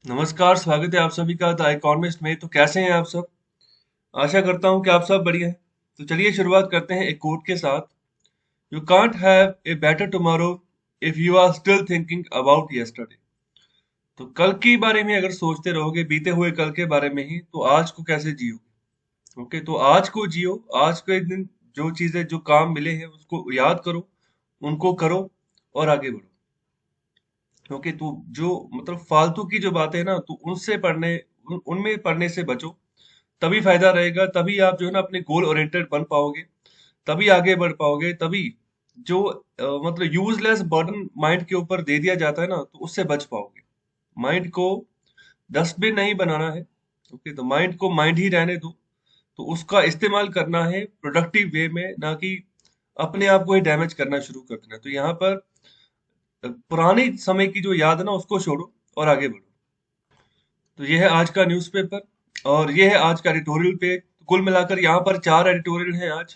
नमस्कार, स्वागत है आप सभी का द इकोनॉमिस्ट में। तो कैसे हैं आप सब? आशा करता हूं कि आप सब बढ़िया हैं। तो चलिए शुरुआत करते हैं एक कोट के साथ। You can't have a better tomorrow if you are still thinking about yesterday. तो कल के बारे में अगर सोचते रहोगे, बीते हुए कल के बारे में ही, तो आज को कैसे जियोगे? ओके, तो आज को जियो। आज के दिन जो चीजें, जो काम मिले हैं उसको याद करो, उनको करो और आगे बढ़ो। ओके, तो जो मतलब फालतू की जो बातें हैं ना, तो उनसे पढ़ने उनमें पढ़ने से बचो। तभी फायदा रहेगा, तभी आप जो है ना अपने गोल ओरिएंटेड बन पाओगे, तभी आगे बढ़ पाओगे, तभी जो मतलब यूजलेस बर्डन माइंड के ऊपर दे दिया जाता है ना, तो उससे बच पाओगे। माइंड को डस्टबिन नहीं बनाना है। ओके, तो माइंड को माइंड ही रहने दो। तो उसका इस्तेमाल करना है प्रोडक्टिव वे में, ना कि अपने आप को ही डैमेज करना शुरू कर देना। तो यहाँ पर पुराने समय की जो याद है ना, उसको छोड़ो और आगे बढ़ो। तो ये है आज का न्यूज़पेपर और ये है आज का एडिटोरियल पेज। कुल मिलाकर यहाँ पर 4 एडिटोरियल हैं आज।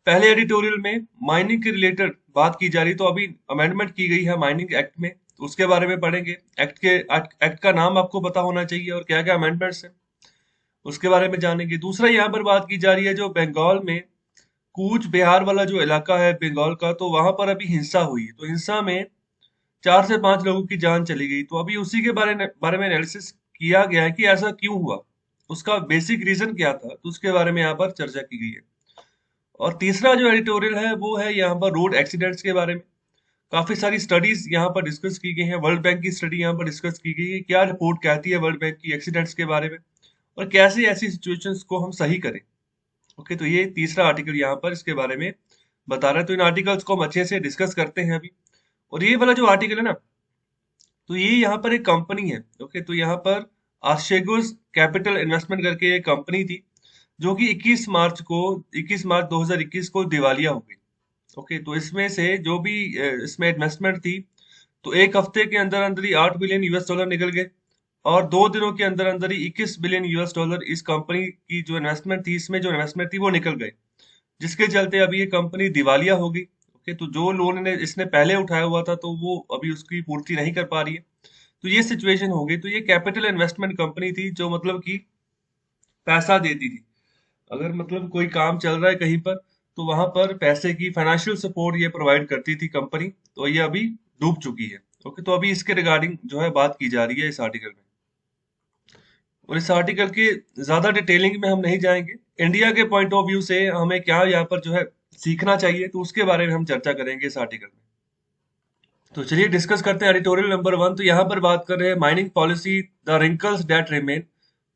पहले एडिटोरियल में माइनिंग के रिलेटेड बात की जा रही, तो अभी अमेंडमेंट की गई है माइनिंग एक्ट में, तो उसके बारे में पढ़ेंगे। एक्ट का नाम आपको पता होना चाहिए और क्या क्या अमेंडमेंट्स हैं, उसके बारे में जानेंगे। दूसरा यहाँ पर बात की जा रही है जो बंगाल में कूच बिहार वाला जो इलाका है बंगाल का, तो वहां पर अभी हिंसा हुई। तो हिंसा में 4 से 5 लोगों की जान चली गई। तो अभी उसी के बारे में एनालिसिस किया गया है कि ऐसा क्यों हुआ, उसका बेसिक रीजन क्या था, तो उसके बारे में यहाँ पर चर्चा की गई है। और तीसरा जो एडिटोरियल है वो है यहाँ पर रोड एक्सीडेंट्स के बारे में। काफी सारी स्टडीज यहाँ पर डिस्कस की गई हैं। वर्ल्ड बैंक की स्टडी यहाँ पर डिस्कस की गई है, क्या रिपोर्ट कहती है वर्ल्ड बैंक की एक्सीडेंट्स के बारे में, और कैसे ऐसी सिचुएशंस को हम सही करें। ओके, तो ये तीसरा आर्टिकल यहाँ पर इसके बारे में बता रहा है। तो इन आर्टिकल्स को हम अच्छे से डिस्कस करते हैं अभी। और ये वाला जो आर्टिकल है ना, तो ये यहाँ पर एक कंपनी है। ओके, तो यहाँ पर आर्शेगुस कैपिटल इन्वेस्टमेंट करके एक कंपनी थी, जो कि 21 मार्च 2021 को दिवालिया हो गई। ओके, तो इसमें से जो भी इसमें इन्वेस्टमेंट थी, तो एक हफ्ते के अंदर अंदर ही 8 बिलियन यूएस डॉलर निकल गए। और 2 दिनों के अंदर अंदर ही 21 बिलियन यूएस डॉलर इस कंपनी की जो इन्वेस्टमेंट थी, इसमें जो इन्वेस्टमेंट थी वो निकल गए, जिसके चलते अभी ये कंपनी दिवालिया हो गई। ओके, तो जो लोन ने इसने पहले उठाया हुआ था, तो वो अभी उसकी पूर्ति नहीं कर पा रही है। तो ये सिचुएशन हो गई। तो ये कैपिटल इन्वेस्टमेंट कंपनी थी जो मतलब कि पैसा देती थी। अगर मतलब कोई काम चल रहा है कहीं पर, तो वहां पर पैसे की फाइनेंशियल सपोर्ट ये प्रोवाइड करती थी कंपनी। तो ये अभी डूब चुकी है। ओके, तो अभी इसके रिगार्डिंग जो है बात की जा रही है इस आर्टिकल में। और इस आर्टिकल के ज्यादा डिटेलिंग में हम नहीं जाएंगे। इंडिया के पॉइंट ऑफ व्यू से हमें क्या यहाँ पर जो है सीखना चाहिए, तो उसके बारे में हम चर्चा करेंगे इस आर्टिकल में। तो चलिए डिस्कस करते हैं एडिटोरियल नंबर 1। तो यहाँ पर बात कर रहे हैं mining policy, the wrinkles that remain,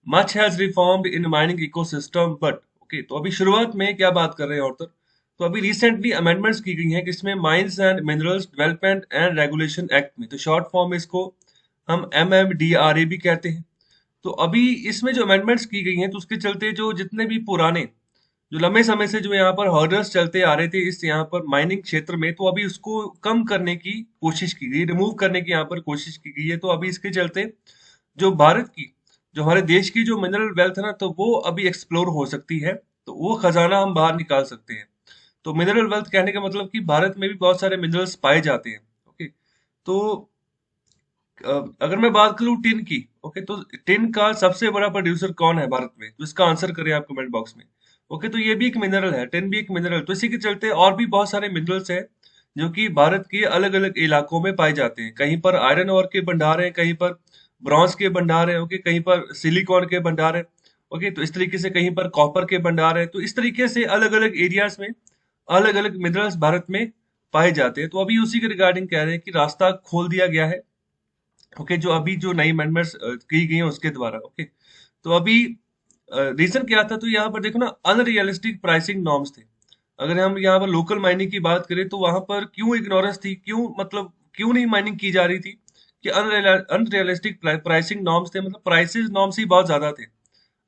much has reformed in mining ecosystem but. Okay, तो अभी शुरुआत में क्या बात कर रहे हैं ऑर्थर, तो अभी रिसेंटली अमेंडमेंट्स की गई हैं किसमें, mines and minerals development and regulation act में। तो शॉर्ट फॉर्म में इसको हम MMDRA भी कहते हैं। तो अभी इसमें जो अमेंडमेंट्स की गई हैं, तो उसके चलते जो जितने भी पुराने, जो लंबे समय से जो यहाँ पर हर्डल्स चलते आ रहे थे इस यहाँ पर माइनिंग क्षेत्र में, तो अभी उसको कम करने की कोशिश की गई, रिमूव करने की यहाँ पर कोशिश की गई है। तो अभी इसके चलते जो भारत की, जो हमारे देश की जो मिनरल वेल्थ है ना, तो वो अभी एक्सप्लोर हो सकती है। तो वो खजाना हम बाहर निकाल सकते हैं। तो मिनरल वेल्थ कहने का मतलब कि भारत में भी बहुत सारे मिनरल्स पाए जाते हैं। ओके, तो अगर मैं बात करूं टिन की, ओके, तो टिन का सबसे बड़ा प्रोड्यूसर कौन है भारत में, तो इसका आंसर करें आप कमेंट बॉक्स में। ओके, तो ये भी एक मिनरल है, टिन भी एक मिनरल। तो इसी के चलते और भी बहुत सारे मिनरल्स हैं जो कि भारत के अलग अलग इलाकों में पाए जाते हैं। कहीं पर आयरन ओर के भंडार हैं, कहीं पर ब्रॉन्ज के भंडार हैं, ओके, कहीं पर सिलिकॉन के भंडार हैं। ओके, तो इस तरीके से कहीं पर कॉपर के भंडार हैं। तो इस तरीके से अलग अलग एरियाज में अलग अलग मिनरल्स भारत में पाए जाते हैं। तो अभी उसी के रिगार्डिंग कह रहे हैं कि रास्ता खोल दिया गया है। ओके, जो अभी जो नई अमेंडमेंट्स की गई हैं उसके द्वारा। ओके, तो अभी रीजन क्या था, तो यहाँ पर देखो ना, अनरियलिस्टिक प्राइसिंग नॉर्म्स थे। अगर हम यहाँ पर लोकल माइनिंग की बात करें, तो वहां पर क्यों इग्नोरेंस थी, क्यों मतलब क्यों नहीं माइनिंग की जा रही थी, कि अनरियलिस्टिक प्राइसिंग नॉर्म्स थे, मतलब प्राइसेस नॉर्म्स ही बहुत ज्यादा थे।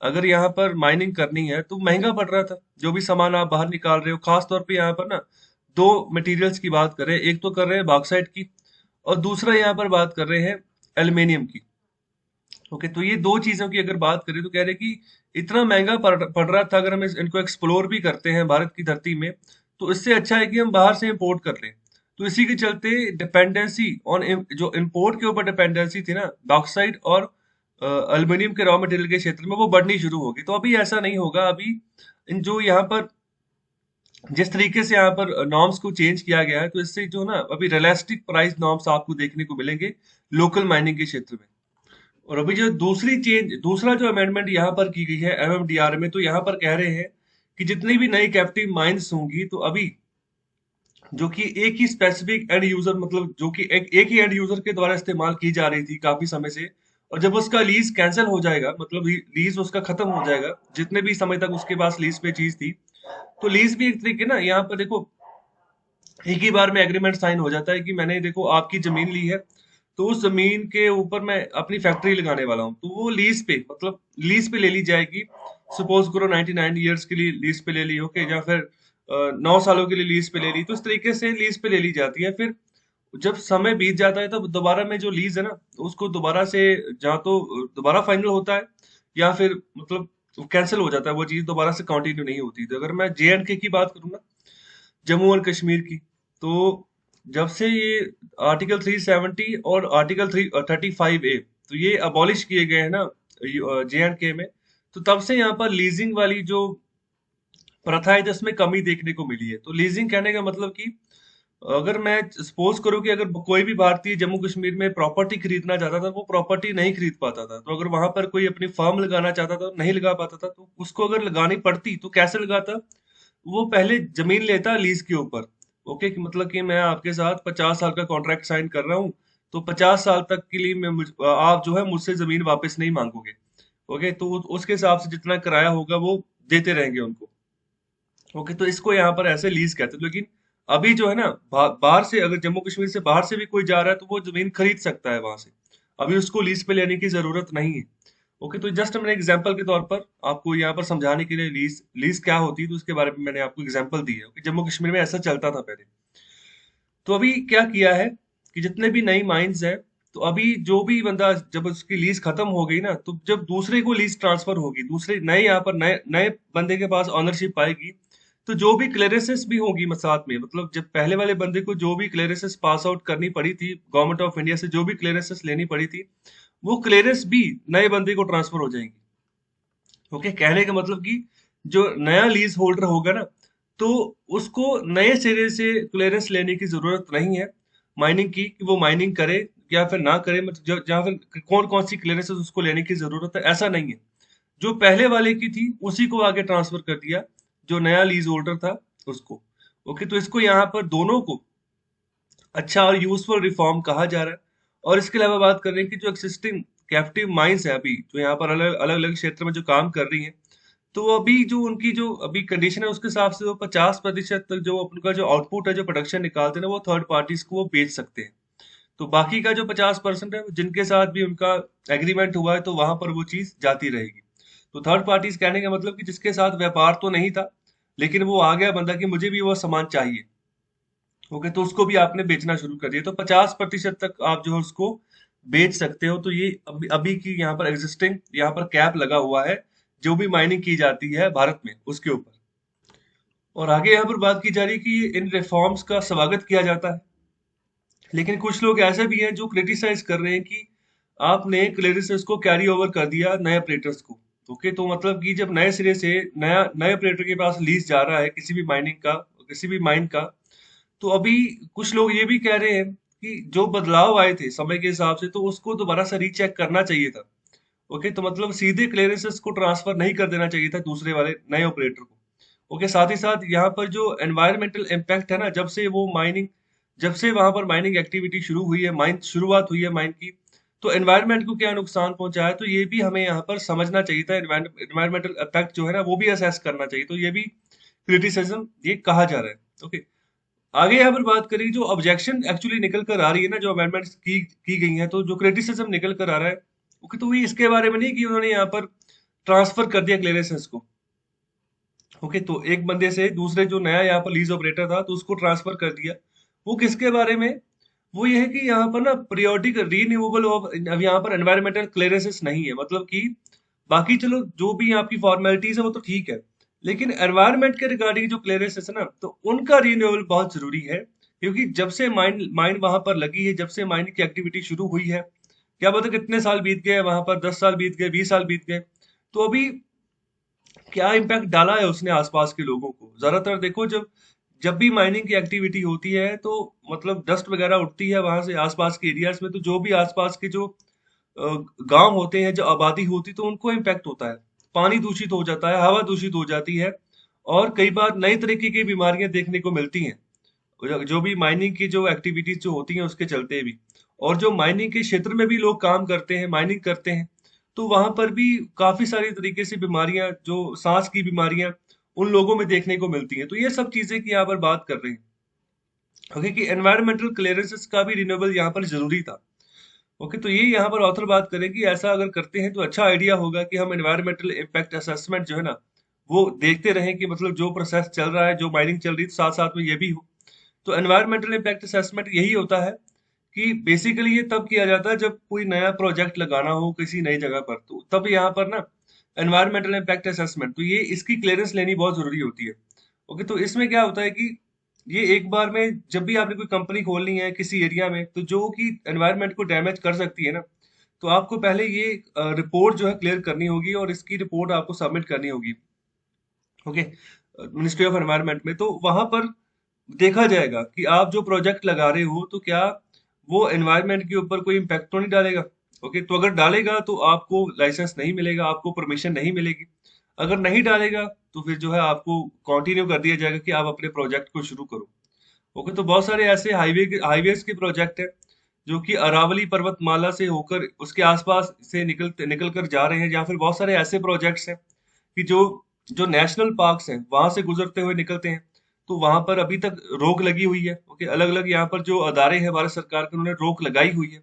अगर यहाँ पर माइनिंग करनी है तो महंगा पड़ रहा था, जो भी सामान आप बाहर निकाल रहे हो। खास तौर पे यहाँ पर ना दो मटेरियल्स की बात कर रहे हैं, एक तो कर रहे हैं बॉक्साइट की, और दूसरा यहाँ पर बात कर रहे हैं एल्युमिनियम की। ओके, तो ये दो चीजों की अगर बात करें, तो कह रहे कि इतना महंगा पड़ रहा था। अगर हम इनको एक्सप्लोर भी करते हैं भारत की धरती में, तो इससे अच्छा है कि हम बाहर से इंपोर्ट कर लें। तो इसी के चलते डिपेंडेंसी ऑन, जो इंपोर्ट के ऊपर डिपेंडेंसी थी ना, बॉक्साइट और एल्युमिनियम के रॉ मटेरियल के क्षेत्र में वो बढ़नी शुरू होगी। तो अभी ऐसा नहीं होगा। अभी इन जो यहाँ पर जिस तरीके से यहाँ पर नॉर्म्स को चेंज किया गया है, तो इससे जो ना अभी रियलिस्टिक प्राइस नॉर्म्स आपको देखने को मिलेंगे लोकल माइनिंग के क्षेत्र में। और अभी जो दूसरा जो अमेंडमेंट यहाँ पर की गई है एमएमडीआर में, तो यहाँ पर कह रहे हैं कि जितनी भी नई कैप्टिव माइंस होंगी, तो अभी जो कि एक ही स्पेसिफिक एंड यूजर, मतलब जो कि एक ही एंड यूजर के द्वारा इस्तेमाल की जा रही थी काफी समय से, और जब उसका लीज कैंसिल हो जाएगा, मतलब लीज उसका खत्म हो जाएगा, जितने भी समय तक उसके पास लीज पे चीज थी, तो लीज भी एक तरीके ना, यहाँ पर देखो एक ही बार में एग्रीमेंट साइन हो जाता है कि मैंने देखो आपकी जमीन ली है, तो उस जमीन के ऊपर मैं अपनी फैक्ट्री लगाने वाला हूँ, तो वो लीज पे, मतलब लीज पे ले ली जाएगी। सपोज करो 99 ईयर्स के लिए लीज पे ले ली, ओके, या फिर 9 सालों के लिए लीज पे ले ली, तो इस तरीके से लीज पे ले ली जाती है। फिर जब समय बीत जाता है, तो दोबारा में जो लीज है ना, उसको दोबारा से जहाँ तो दोबारा फाइनल होता है, या फिर मतलब कैंसिल हो जाता है, वो चीज दोबारा से कंटिन्यू नहीं होती। तो अगर मैं जे एंड के की बात करूँ ना, जम्मू और कश्मीर की, तो जब से ये आर्टिकल 370 और आर्टिकल 335A, तो ये अबॉलिश किए गए हैं ना जे एंड के में, तो तब से यहाँ पर लीजिंग वाली जो प्रथा है, जिसमें कमी देखने को मिली है। तो लीजिंग कहने का मतलब कि अगर मैं सपोज करूँ कि अगर कोई भी भारतीय जम्मू कश्मीर में प्रॉपर्टी खरीदना चाहता था, वो प्रॉपर्टी नहीं खरीद पाता था। तो अगर वहां पर कोई अपनी फर्म लगाना चाहता था, नहीं लगा पाता था, तो उसको अगर लगानी पड़ती तो कैसे लगाता? वो पहले जमीन लेता लीज के ऊपर, ओके, कि मतलब कि मैं आपके साथ 50 साल का कॉन्ट्रैक्ट साइन कर रहा हूँ, तो 50 साल तक के लिए आप जो है मुझसे जमीन वापस नहीं मांगोगे, ओके, तो उसके हिसाब से जितना किराया होगा वो देते रहेंगे उनको, ओके। तो इसको यहाँ पर ऐसे लीज कहते हैं। लेकिन अभी जो है ना, बाहर से अगर जम्मू कश्मीर से बाहर से भी कोई जा रहा है, तो वो जमीन खरीद सकता है वहां से, अभी उसको लीज पे लेने की जरूरत नहीं है, ओके। तो जस्ट मैंने एग्जांपल के तौर पर आपको यहाँ पर समझाने के लिए लीज लीज क्या होती है, तो उसके बारे में मैंने आपको एग्जांपल दी है, ओके। जम्मू कश्मीर में ऐसा चलता था पहले। तो अभी क्या किया है कि जितने भी नई माइंस है, तो अभी जो भी बंदा, जब उसकी लीज खत्म हो गई ना, तो जब दूसरे को लीज ट्रांसफर होगी, दूसरे नए यहाँ पर नए नए बंदे के पास ऑनरशिप आएगी, तो जो भी क्लियरेंसेस भी होगी साथ में, मतलब जब पहले वाले बंदे को जो भी क्लियरेंसेस पास आउट करनी पड़ी थी गवर्नमेंट ऑफ इंडिया से, जो भी क्लियरेंसेस लेनी पड़ी थी, वो क्लियरेंस भी नए बंदे को ट्रांसफर हो जाएंगी, ओके। कहने का मतलब कि जो नया लीज होल्डर होगा ना, तो उसको नए सिरे से क्लियरेंस लेने की जरूरत नहीं है माइनिंग की, कि वो माइनिंग करे या फिर ना करे, मतलब जहाँ फिर कौन कौन सी क्लियरेंसेस उसको लेने की जरूरत है, ऐसा नहीं है। जो पहले वाले की थी उसी को आगे ट्रांसफर कर दिया, जो नया लीज होल्डर था उसको, ओके। तो इसको यहाँ पर दोनों को अच्छा और यूजफुल रिफॉर्म कहा जा रहा है। और इसके अलावा बात कर रहे हैं कि जो एक्सिस्टिंग कैप्टिव माइंस है अभी, जो यहाँ पर अलग अलग अलग क्षेत्र में जो काम कर रही हैं, तो वो अभी जो उनकी जो अभी कंडीशन है, उसके हिसाब से वो 50% तक जो उनका जो आउटपुट है, जो प्रोडक्शन निकालते हैं ना, वो थर्ड पार्टीज को वो बेच सकते हैं। तो बाकी का जो 50% है, जिनके साथ भी उनका एग्रीमेंट हुआ है, तो वहां पर वो चीज जाती रहेगी। तो थर्ड पार्टीज कहने का मतलब कि जिसके साथ व्यापार तो नहीं था, लेकिन वो आ गया बंदा कि मुझे भी वो सामान चाहिए, ओके, तो उसको भी आपने बेचना शुरू कर दिया, तो 50% तक आप जो है उसको बेच सकते हो। तो ये अभी अभी की यहाँ पर एग्जिस्टिंग यहाँ पर कैप लगा हुआ है, जो भी माइनिंग की जाती है भारत में उसके ऊपर। और आगे यहाँ पर बात की जा रही है कि इन रिफॉर्म्स का स्वागत किया जाता है, लेकिन कुछ लोग ऐसे भी हैं जो क्रिटिसाइज कर रहे हैं कि आपने क्लेरिसेस को कैरी ओवर कर दिया नए ऑपरेटर्स को, ओके। तो मतलब कि जब नए सिरे से नए ऑपरेटर के पास लीज जा रहा है किसी भी माइनिंग का, किसी भी माइन का, तो अभी कुछ लोग ये भी कह रहे हैं कि जो बदलाव आए थे समय के हिसाब से, तो उसको दोबारा से रीचेक करना चाहिए था, ओके। तो मतलब सीधे क्लियरेंसेस को ट्रांसफर नहीं कर देना चाहिए था दूसरे वाले नए ऑपरेटर को, ओके। साथ ही साथ यहाँ पर जो एनवायरमेंटल इम्पैक्ट है ना, जब से वहां पर माइनिंग एक्टिविटी शुरू हुई है, माइन शुरुआत हुई है माइन की, तो एनवायरमेंट को क्या नुकसान पहुंचा है, तो ये भी हमें यहाँ पर समझना चाहिए था। एनवायरमेंटल इम्पैक्ट जो है ना, वो भी असेस करना चाहिए। तो ये भी क्रिटिसिज्म ये कहा जा रहा है, ओके। आगे यहाँ पर बात करें, जो ऑब्जेक्शन एक्चुअली निकल कर आ रही है ना, जो अमेंडमेंट्स की गई हैं, तो जो क्रिटिसिज्म निकल कर आ रहा है, ओके, तो ये इसके बारे में नहीं कि उन्होंने यहाँ पर ट्रांसफर कर दिया क्लियरेंसेस को, ओके। तो एक बंदे से दूसरे जो नया यहाँ पर लीज ऑपरेटर था, तो उसको ट्रांसफर कर दिया। वो किसके बारे में? वो ये है कि यहाँ पर ना पीरियोडिक रीन्यूएबल ऑफ, अब यहाँ पर एनवायरमेंटल क्लियरेंसेस नहीं है, मतलब कि बाकी चलो जो भी आपकी फॉर्मेलिटीज है वो तो ठीक है, लेकिन एनवायरमेंट के रिगार्डिंग जो क्लियरेंसेस है ना, तो उनका रिन्यूएबल बहुत जरूरी है। क्योंकि जब से माइन माइन वहां पर लगी है, जब से माइनिंग की एक्टिविटी शुरू हुई है, क्या पता कितने साल बीत गए वहां पर, 10 साल बीत गए, 20 साल बीत गए, तो अभी क्या इम्पैक्ट डाला है उसने आसपास के लोगों को। ज्यादातर देखो, जब जब भी माइनिंग की एक्टिविटी होती है तो मतलब डस्ट वगैरह उठती है वहां से आसपास के एरियाज में, तो जो भी आसपास के जो गांव होते हैं, जो आबादी होती है, तो उनको इम्पैक्ट होता है। पानी दूषित हो जाता है, हवा दूषित हो जाती है, और कई बार नई तरीके की बीमारियां देखने को मिलती हैं, जो भी माइनिंग की जो एक्टिविटीज जो होती हैं उसके चलते भी। और जो माइनिंग के क्षेत्र में भी लोग काम करते हैं, माइनिंग करते हैं, तो वहां पर भी काफी सारी तरीके से बीमारियां, जो सांस की बीमारियां उन लोगों में देखने को मिलती हैं। तो ये सब चीजें की यहाँ पर बात कर रहे हैं। ओके, कि एनवायरमेंटल क्लियरेंसेस का भी रिन्यूएबल यहाँ पर जरूरी था। ओके, तो ये यहाँ पर ऑथर बात करें कि ऐसा अगर करते हैं तो अच्छा आइडिया होगा कि हम एनवायरमेंटल इम्पैक्ट असेसमेंट जो है ना, वो देखते रहें कि मतलब जो प्रोसेस चल रहा है, जो माइनिंग चल रही है, साथ साथ में ये भी हो। तो एनवायरमेंटल इम्पैक्ट असेसमेंट यही होता है कि बेसिकली ये तब किया जाता है जब कोई नया प्रोजेक्ट लगाना हो किसी नई जगह पर, तो तब यहाँ पर ना एनवायरमेंटल इम्पैक्ट असेसमेंट, तो ये इसकी क्लियरेंस लेनी बहुत जरूरी होती है। ओके, तो इसमें क्या होता है कि ये एक बार में जब भी आपने कोई कंपनी खोलनी है किसी एरिया में, तो जो कि एनवायरमेंट को डैमेज कर सकती है ना, तो आपको पहले ये रिपोर्ट जो है क्लियर करनी होगी, और इसकी रिपोर्ट आपको सबमिट करनी होगी। ओके, मिनिस्ट्री ऑफ एनवायरमेंट में, तो वहां पर देखा जाएगा कि आप जो प्रोजेक्ट लगा रहे हो तो क्या वो एनवायरनमेंट के ऊपर कोई इम्पैक्ट तो नहीं डालेगा। ओके, तो अगर डालेगा तो आपको लाइसेंस नहीं मिलेगा, आपको परमिशन नहीं मिलेगी। अगर नहीं डालेगा तो फिर जो है आपको कंटिन्यू कर दिया जाएगा कि आप अपने प्रोजेक्ट को शुरू करो। ओके, तो बहुत सारे ऐसे हाईवेज के प्रोजेक्ट हैं जो कि अरावली पर्वतमाला से होकर उसके आसपास से निकल कर जा रहे हैं, या फिर बहुत सारे ऐसे प्रोजेक्ट्स हैं कि जो जो नेशनल पार्क्स हैं वहां से गुजरते हुए निकलते हैं। तो वहां पर अभी तक रोक लगी हुई है। ओके, अलग अलग यहाँ पर जो अदारे हैं भारत सरकार के, उन्होंने रोक लगाई हुई है।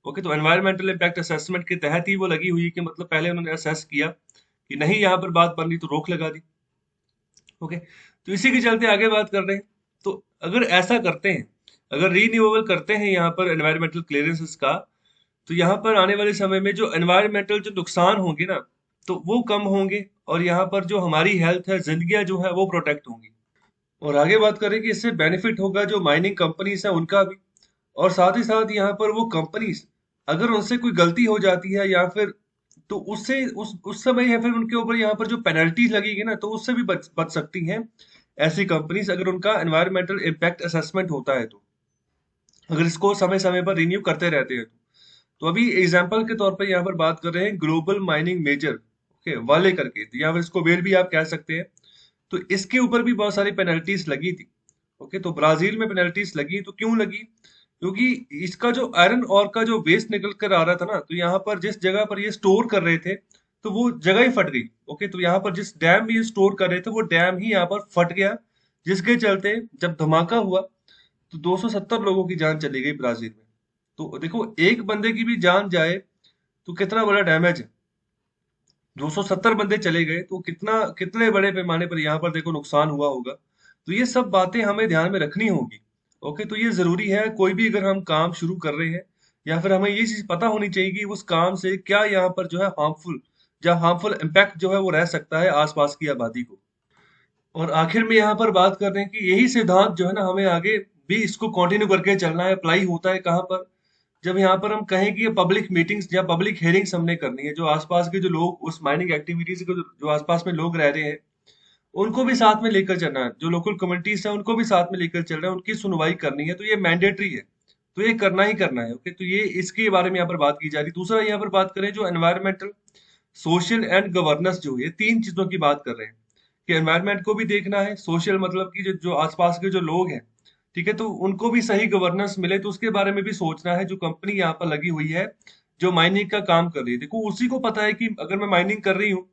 ओके, तो एनवायरमेंटल इम्पैक्ट असेसमेंट के तहत ही वो लगी हुई है कि मतलब पहले उन्होंने असेस किया कि नहीं यहाँ पर बात बन रही, तो रोक लगा दी। ओके, तो इसी के चलते आगे बात कर रहे हैं। तो अगर ऐसा करते हैं, अगर रीन्यूएबल करते हैं यहाँ पर एनवायरमेंटल क्लियरेंसेस का, तो यहाँ पर आने वाले समय में जो एनवायरमेंटल जो नुकसान होंगे ना, तो वो कम होंगे, और यहाँ पर जो हमारी हेल्थ है, जिंदगियां जो है वो प्रोटेक्ट होंगी। और आगे बात करें कि इससे बेनिफिट होगा जो माइनिंग कंपनीज है उनका भी, और साथ ही साथ यहाँ पर वो कंपनीज, अगर उनसे कोई गलती हो जाती है या फिर, तो उससे उस समय या फिर उनके ऊपर यहाँ पर जो पेनल्टीज लगेगी ना, तो उससे भी बच सकती हैं ऐसी कंपनीज, अगर उनका एनवायरमेंटल इम्पैक्ट असेसमेंट होता है तो, अगर इसको समय समय पर रिन्यू करते रहते हैं तो अभी एग्जाम्पल के तौर पर यहाँ पर बात कर रहे हैं ग्लोबल माइनिंग मेजर, ओके, वाले करके, तो या फिर इसको वेल भी आप कह सकते हैं। तो इसके ऊपर भी बहुत सारी पेनल्टीज लगी थी। ओके, तो ब्राजील में पेनल्टीज लगी, तो क्यों लगी? क्योंकि इसका जो आयरन और का जो वेस्ट निकल कर आ रहा था ना, तो यहाँ पर जिस जगह पर ये स्टोर कर रहे थे, तो वो जगह ही फट गई। ओके, तो यहाँ पर जिस डैम में ये स्टोर कर रहे थे, वो डैम ही यहाँ पर फट गया, जिसके चलते जब धमाका हुआ तो 270 लोगों की जान चली गई ब्राजील में। तो देखो, एक बंदे की भी जान जाए तो कितना बड़ा डैमेज है। 270 बंदे चले गए तो कितना, कितने बड़े पैमाने पर यहाँ पर देखो नुकसान हुआ होगा। तो ये सब बातें हमें ध्यान में रखनी होगी। ओके, तो ये जरूरी है, कोई भी अगर हम काम शुरू कर रहे हैं, या फिर हमें ये चीज पता होनी चाहिए कि उस काम से क्या यहाँ पर जो है हार्मफुल, या हार्मफुल इम्पैक्ट जो है वो रह सकता है आसपास की आबादी को। और आखिर में यहाँ पर बात कर रहे हैं कि यही सिद्धांत जो है ना, हमें आगे भी इसको कंटिन्यू करके चलना है। अप्लाई होता है कहाँ पर? जब यहाँ पर हम कहें कि ये पब्लिक मीटिंग्स या पब्लिक हियरिंग्स हमने करनी है, जो आसपास के जो लोग उस माइनिंग एक्टिविटीज के जो आसपास में लोग रह रहे हैं, उनको भी साथ में लेकर चलना है, जो लोकल कम्युनिटीज है उनको भी साथ में लेकर चल रहे हैं, उनकी सुनवाई करनी है, तो ये मैंडेटरी है। तो ये करना ही करना है। ओके, तो ये इसके बारे में यहाँ पर बात की जा रही है। दूसरा यहाँ पर बात करें जो एनवायरमेंटल, सोशल एंड गवर्नेंस, जो ये तीन चीजों की बात कर रहे हैं कि एनवायरनमेंट को भी देखना है, सोशल मतलब कि जो जो आसपास के जो लोग हैं, ठीक है, तो उनको भी सही गवर्नेंस मिले, तो उसके बारे में भी सोचना है। जो कंपनी यहाँ पर लगी हुई है, जो माइनिंग का काम कर रही है, देखो उसी को पता है कि अगर मैं माइनिंग कर रही हूँ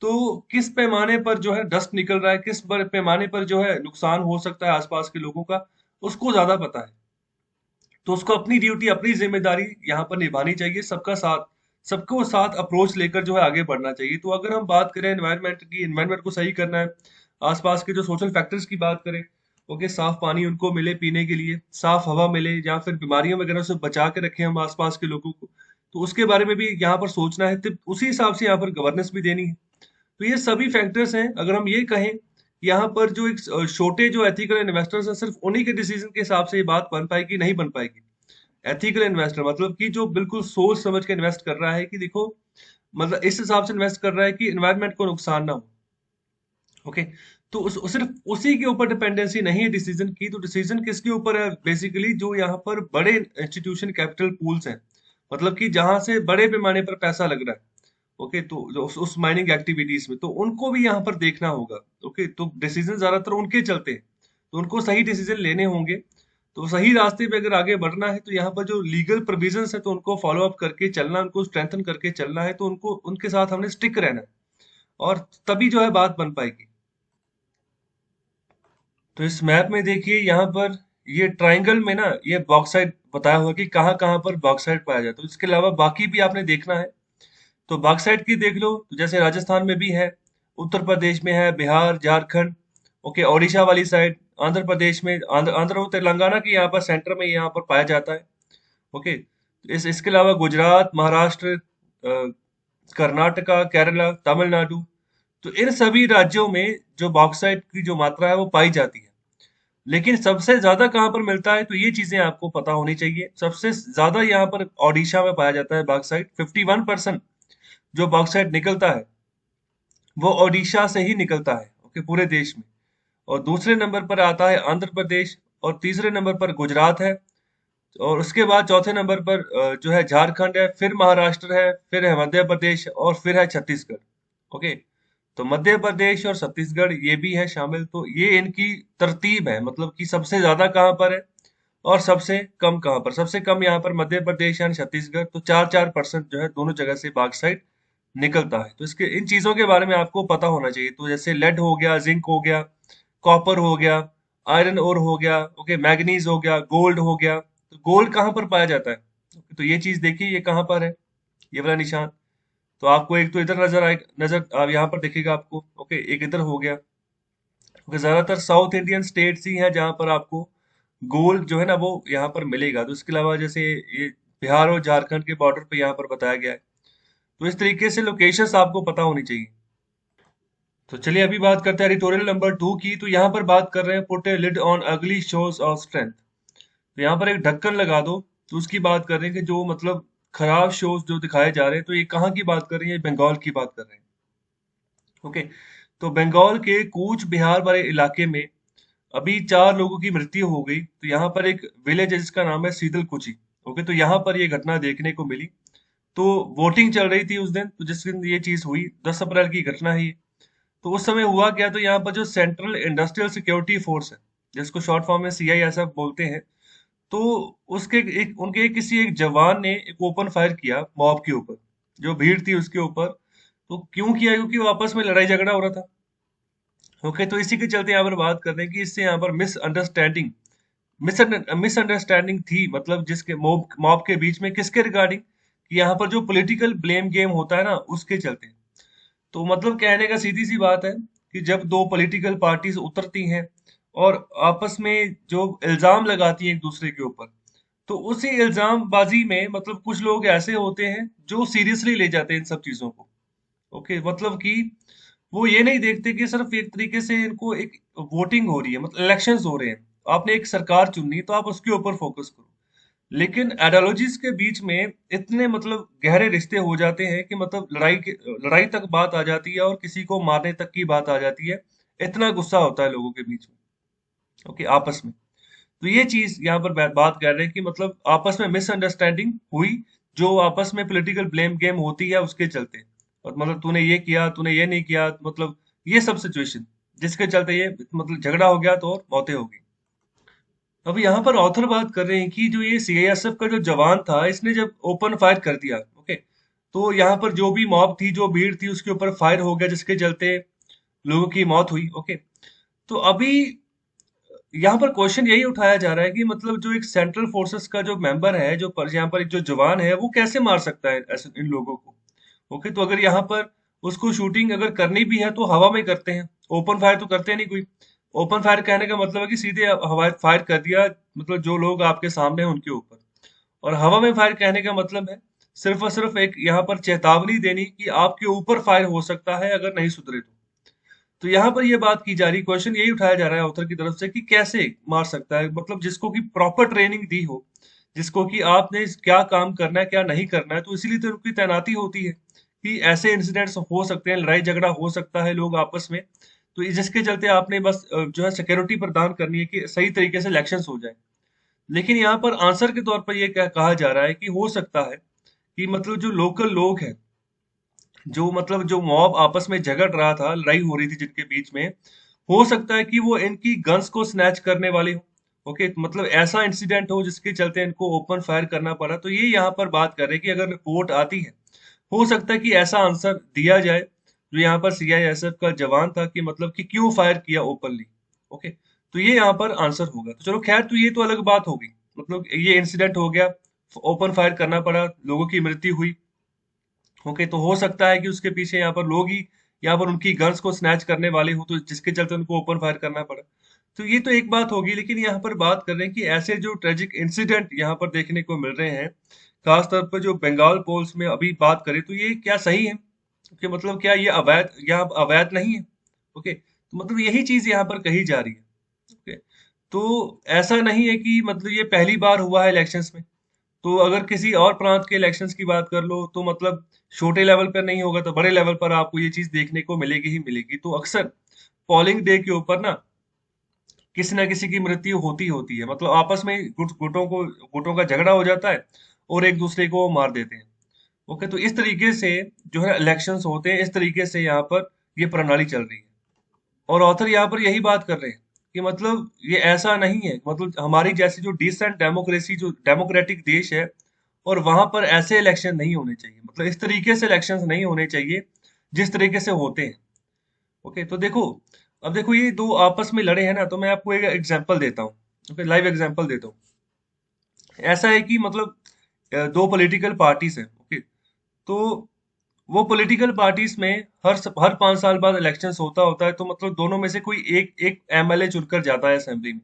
तो किस पैमाने पर जो है डस्ट निकल रहा है, किस पैमाने पर जो है नुकसान हो सकता है आसपास के लोगों का, उसको ज्यादा पता है। तो उसको अपनी ड्यूटी, अपनी जिम्मेदारी यहाँ पर निभानी चाहिए, सबका साथ, सबको साथ अप्रोच लेकर जो है आगे बढ़ना चाहिए। तो अगर हम बात करें एनवायरनमेंट की, एनवायरनमेंट को सही करना है, आसपास के जो सोशल फैक्टर्स की बात करें, ओके, साफ पानी उनको मिले पीने के लिए, साफ हवा मिले, या फिर बीमारियों वगैरह से बचा के रखें हम आसपास के लोगों को, तो उसके बारे में भी यहाँ पर सोचना है। तो उसी हिसाब से यहाँ पर गवर्नेंस भी देनी है। तो ये सभी फैक्टर्स हैं। अगर हम ये कहें, यहाँ पर जो एक छोटे जो एथिकल इन्वेस्टर्स हैं, सिर्फ उन्हीं के डिसीजन के हिसाब से ये बात बन पाएगी, नहीं बन पाएगी। एथिकल इन्वेस्टर मतलब कि जो बिल्कुल सोच समझ के इन्वेस्ट कर रहा है कि देखो मतलब इस हिसाब से इन्वेस्ट कर रहा है कि एनवायरनमेंट को नुकसान ना हो। ओके, तो सिर्फ उसी के ऊपर डिपेंडेंसी नहीं है डिसीजन की, तो डिसीजन किसके ऊपर है बेसिकली, जो यहाँ पर बड़े इंस्टीट्यूशन कैपिटल पूल्स हैं, मतलब कि जहां से बड़े पैमाने पर पैसा लग रहा है। ओके, तो जो उस माइनिंग एक्टिविटीज में, तो उनको भी यहाँ पर देखना होगा। ओके, तो डिसीजन ज्यादातर उनके चलते हैं, तो उनको सही डिसीजन लेने होंगे। तो सही रास्ते पे अगर आगे बढ़ना है, तो यहाँ पर जो लीगल प्रोविजंस है तो उनको फॉलो अप करके चलना, उनको स्ट्रेंथन करके चलना है, तो उनको उनके साथ हमने स्टिक रहना है, और तभी जो है बात बन पाएगी। तो इस मैप में देखिए यहाँ पर ये ट्रायंगल में ना ये बॉक्साइट बताया हुआ है कि कहाँ कहाँ पर बॉक्साइट पाया जाता है। तो इसके अलावा बाकी भी आपने देखना है, तो बॉक्साइट की देख लो, तो जैसे राजस्थान में भी है, उत्तर प्रदेश में है, बिहार, झारखंड, ओके, ओडिशा वाली साइड, आंध्र प्रदेश में, आंध्र और तेलंगाना के यहाँ पर सेंटर में यहाँ पर पाया जाता है। ओके, इसके अलावा गुजरात, महाराष्ट्र, कर्नाटका, केरला, तमिलनाडु, तो इन सभी राज्यों में जो बॉक्साइट की जो मात्रा है वो पाई जाती है। लेकिन सबसे ज्यादा कहाँ पर मिलता है, तो ये चीजें आपको पता होनी चाहिए। सबसे ज्यादा यहाँ पर ओडिशा में पाया जाता है बॉक्साइट, 51% जो बॉक्साइट निकलता है वो ओडिशा से ही निकलता है, ओके, पूरे देश में। और दूसरे नंबर पर आता है आंध्र प्रदेश, और तीसरे नंबर पर गुजरात है, और उसके बाद चौथे नंबर पर जो है झारखंड है, फिर महाराष्ट्र है, फिर है मध्य प्रदेश, और फिर है छत्तीसगढ़। ओके, तो मध्य प्रदेश और छत्तीसगढ़ ये भी है शामिल, तो ये इनकी तरतीब है, मतलब कि सबसे ज्यादा कहाँ पर है और सबसे कम कहाँ पर। सबसे कम यहाँ पर मध्य प्रदेश यानी छत्तीसगढ़, तो 4-4% जो है दोनों जगह से बॉक्साइट निकलता है। तो इसके इन चीजों के बारे में आपको पता होना चाहिए, तो जैसे लेड हो गया, जिंक हो गया, कॉपर हो गया, आयरन ओर हो गया, ओके, मैग्नीज हो गया, गोल्ड हो गया। तो गोल्ड कहाँ पर पाया जाता है, तो ये चीज देखिए ये कहाँ पर है, ये वाला निशान। तो आपको एक तो इधर नजर आए, नजर आप यहाँ पर दिखेगा आपको, ओके, एक इधर हो गया। ओके, ज्यादातर साउथ इंडियन स्टेट्स ही हैं जहाँ पर आपको गोल्ड जो है ना वो यहाँ पर मिलेगा। तो इसके अलावा जैसे ये बिहार और झारखंड के बॉर्डर पे यहाँ पर बताया गया है। तो इस तरीके से लोकेशंस आपको पता होनी चाहिए। तो चलिए अभी बात करते हैं एडिटोरियल नंबर 2 की। तो यहाँ पर बात कर रहे हैं पुट ए लिड ऑन अगली शोज ऑफ स्ट्रेंथ। तो यहाँ पर एक ढक्कन लगा दो, तो उसकी बात कर रहे हैं कि जो मतलब खराब शोज जो दिखाए जा रहे हैं, तो ये कहाँ की बात कर रही है, बंगाल की बात कर रहे हैं। ओके, तो बंगाल के कूच बिहार वाले इलाके में अभी 4 लोगों की मृत्यु हो गई। तो यहाँ पर एक विलेज है जिसका नाम है सीतलकुची। ओके, तो यहाँ पर ये घटना देखने को मिली। तो वोटिंग चल रही थी उस दिन, तो जिस दिन ये चीज हुई 10 अप्रैल की घटना है ये। तो उस समय हुआ क्या, तो यहाँ पर जो सेंट्रल इंडस्ट्रियल सिक्योरिटी फोर्स है, जिसको शॉर्ट फॉर्म में सीआईएसएफ बोलते हैं, तो उसके एक उनके किसी एक जवान ने एक ओपन फायर किया मॉब के ऊपर, जो भीड़ थी उसके ऊपर। तो क्यों किया, क्योंकि वो आपस में लड़ाई झगड़ा हो रहा था। ओके, तो इसी के चलते यहाँ पर बात कर रहे हैं कि इससे यहाँ पर मिसअंडरस्टैंडिंग थी, मतलब जिसके मॉब मॉब के बीच में किसके रिगार्डिंग, कि यहाँ पर जो पॉलिटिकल ब्लेम गेम होता है ना उसके चलते। तो मतलब कहने का सीधी सी बात है कि जब दो पॉलिटिकल पार्टीज उतरती हैं और आपस में जो इल्जाम लगाती हैं एक दूसरे के ऊपर, तो उसी इल्जाम बाजी में मतलब कुछ लोग ऐसे होते हैं जो सीरियसली ले जाते हैं इन सब चीजों को। ओके, मतलब कि वो ये नहीं देखते कि सिर्फ एक तरीके से इनको एक वोटिंग हो रही है, मतलब इलेक्शंस हो रहे हैं, आपने एक सरकार चुननी है तो आप उसके ऊपर फोकस करो। लेकिन आइडियोलॉजीज के बीच में इतने मतलब गहरे रिश्ते हो जाते हैं कि मतलब लड़ाई तक बात आ जाती है और किसी को मारने तक की बात आ जाती है। इतना गुस्सा होता है लोगों के बीच में, ओके, आपस में। तो ये चीज यहाँ पर बात कर रहे हैं कि मतलब आपस में मिसअंडरस्टैंडिंग हुई, जो आपस में पॉलिटिकल ब्लेम गेम होती है उसके चलते। और मतलब तूने ये किया, तूने ये नहीं किया, मतलब ये सब सिचुएशन जिसके चलते ये मतलब झगड़ा हो गया, तो और मौतें हो गई। अब यहाँ पर ऑथर बात कर रहे हैं कि जो ये सीआईएसएफ का जो जवान था, इसने जब ओपन फायर कर दिया, ओके, तो यहाँ पर जो भी मॉब थी, जो भीड़ थी, उसके ऊपर फायर हो गया, जिसके चलते लोगों की मौत हुई। ओके, तो अभी यहाँ पर क्वेश्चन यही उठाया जा रहा है कि मतलब जो एक सेंट्रल फोर्सेस का जो मेंबर है, जो पर यहाँ पर एक जो जवान है, वो कैसे मार सकता है ऐसे इन लोगों को। ओके, तो अगर यहाँ पर उसको शूटिंग अगर करनी भी है तो हवा में करते हैं, ओपन फायर तो करते नहीं कोई। ओपन फायर कहने का मतलब है कि सीधे हवा फायर कर दिया, मतलब जो लोग आपके सामने हैं उनके ऊपर। और हवा में फायर कहने का मतलब है सिर्फ और सिर्फ एक यहाँ पर चेतावनी देनी कि आपके ऊपर फायर हो सकता है अगर नहीं सुधरे तो। तो यहाँ पर ये बात की जा रही, क्वेश्चन यही उठाया जा रहा है ऑथर की तरफ से कि कैसे मार सकता है, मतलब जिसको कि प्रॉपर ट्रेनिंग दी हो, जिसको कि आपने क्या काम करना है क्या नहीं करना है, तो इसीलिए तो उनकी तैनाती होती है कि ऐसे इंसिडेंट्स हो सकते हैं, लड़ाई झगड़ा हो सकता है लोग आपस में, तो जिसके चलते आपने बस जो है सिक्योरिटी प्रदान करनी है कि सही तरीके से इलेक्शंस हो जाए। लेकिन यहाँ पर आंसर के तौर पर ये क्या कहा जा रहा है कि हो सकता है कि मतलब जो लोकल लोग हैं, जो मतलब जो मॉब आपस में झगड़ रहा था, लड़ाई हो रही थी जिनके बीच में, हो सकता है कि वो इनकी गन्स को स्नैच करने वाले हो। ओके, तो मतलब ऐसा इंसिडेंट हो जिसके चलते इनको ओपन फायर करना पड़ा। तो ये यहाँ पर बात कर रहे हैं कि अगर रिपोर्ट आती है, हो सकता है कि ऐसा आंसर दिया जाए जो यहाँ पर सीआईएसएफ का जवान था कि मतलब कि क्यों फायर किया ओपनली। ओके, तो ये यहाँ पर आंसर होगा। तो चलो खैर, तो ये तो अलग बात होगी, मतलब ये इंसिडेंट हो गया, ओपन फायर करना पड़ा, लोगों की मृत्यु हुई। ओके, तो हो सकता है कि उसके पीछे यहाँ पर लोग ही यहाँ पर उनकी गन्स को स्नैच करने वाले हो, तो जिसके चलते उनको ओपन फायर करना पड़ा। तो ये तो एक बात होगी, लेकिन यहाँ पर बात कर रहे हैं कि ऐसे जो ट्रेजिक इंसिडेंट यहाँ पर देखने को मिल रहे हैं, खासतौर पर जो बंगाल पोल्स में अभी बात करें, तो ये क्या सही है कि मतलब क्या ये अवैध, यहाँ अवैध नहीं है? ओके, तो मतलब यही चीज यहाँ पर कही जा रही है। ओके, तो ऐसा नहीं है कि मतलब ये पहली बार हुआ है इलेक्शंस में। तो अगर किसी और प्रांत के इलेक्शंस की बात कर लो, तो मतलब छोटे लेवल पर नहीं होगा तो बड़े लेवल पर आपको ये चीज देखने को मिलेगी ही मिलेगी। तो अक्सर पोलिंग डे के ऊपर ना किसी ना किसी की मृत्यु होती होती है, मतलब आपस में गुटों का झगड़ा हो जाता है और एक दूसरे को मार देते हैं। ओके, तो इस तरीके से जो है इलेक्शंस होते हैं, इस तरीके से यहाँ पर ये प्रणाली चल रही है। और ऑथर यहाँ पर यही बात कर रहे हैं कि मतलब ये ऐसा नहीं है, मतलब हमारी जैसी जो डिसेंट डेमोक्रेसी, जो डेमोक्रेटिक देश है, और वहां पर ऐसे इलेक्शन नहीं होने चाहिए, मतलब इस तरीके से इलेक्शंस नहीं होने चाहिए जिस तरीके से होते हैं। ओके, तो देखो, अब देखो ये दो आपस में लड़े हैं ना, तो मैं आपको एक एग्जांपल देता हूँ। ओके, लाइव एग्जांपल देता हूँ। ऐसा है कि मतलब दो पॉलिटिकल पार्टीज हैं। ओके, तो वो पॉलिटिकल पार्टीज में हर 5 साल बाद इलेक्शंस होता है, तो मतलब दोनों में से कोई एक एक एमएलए चुनकर जाता है असेंबली में।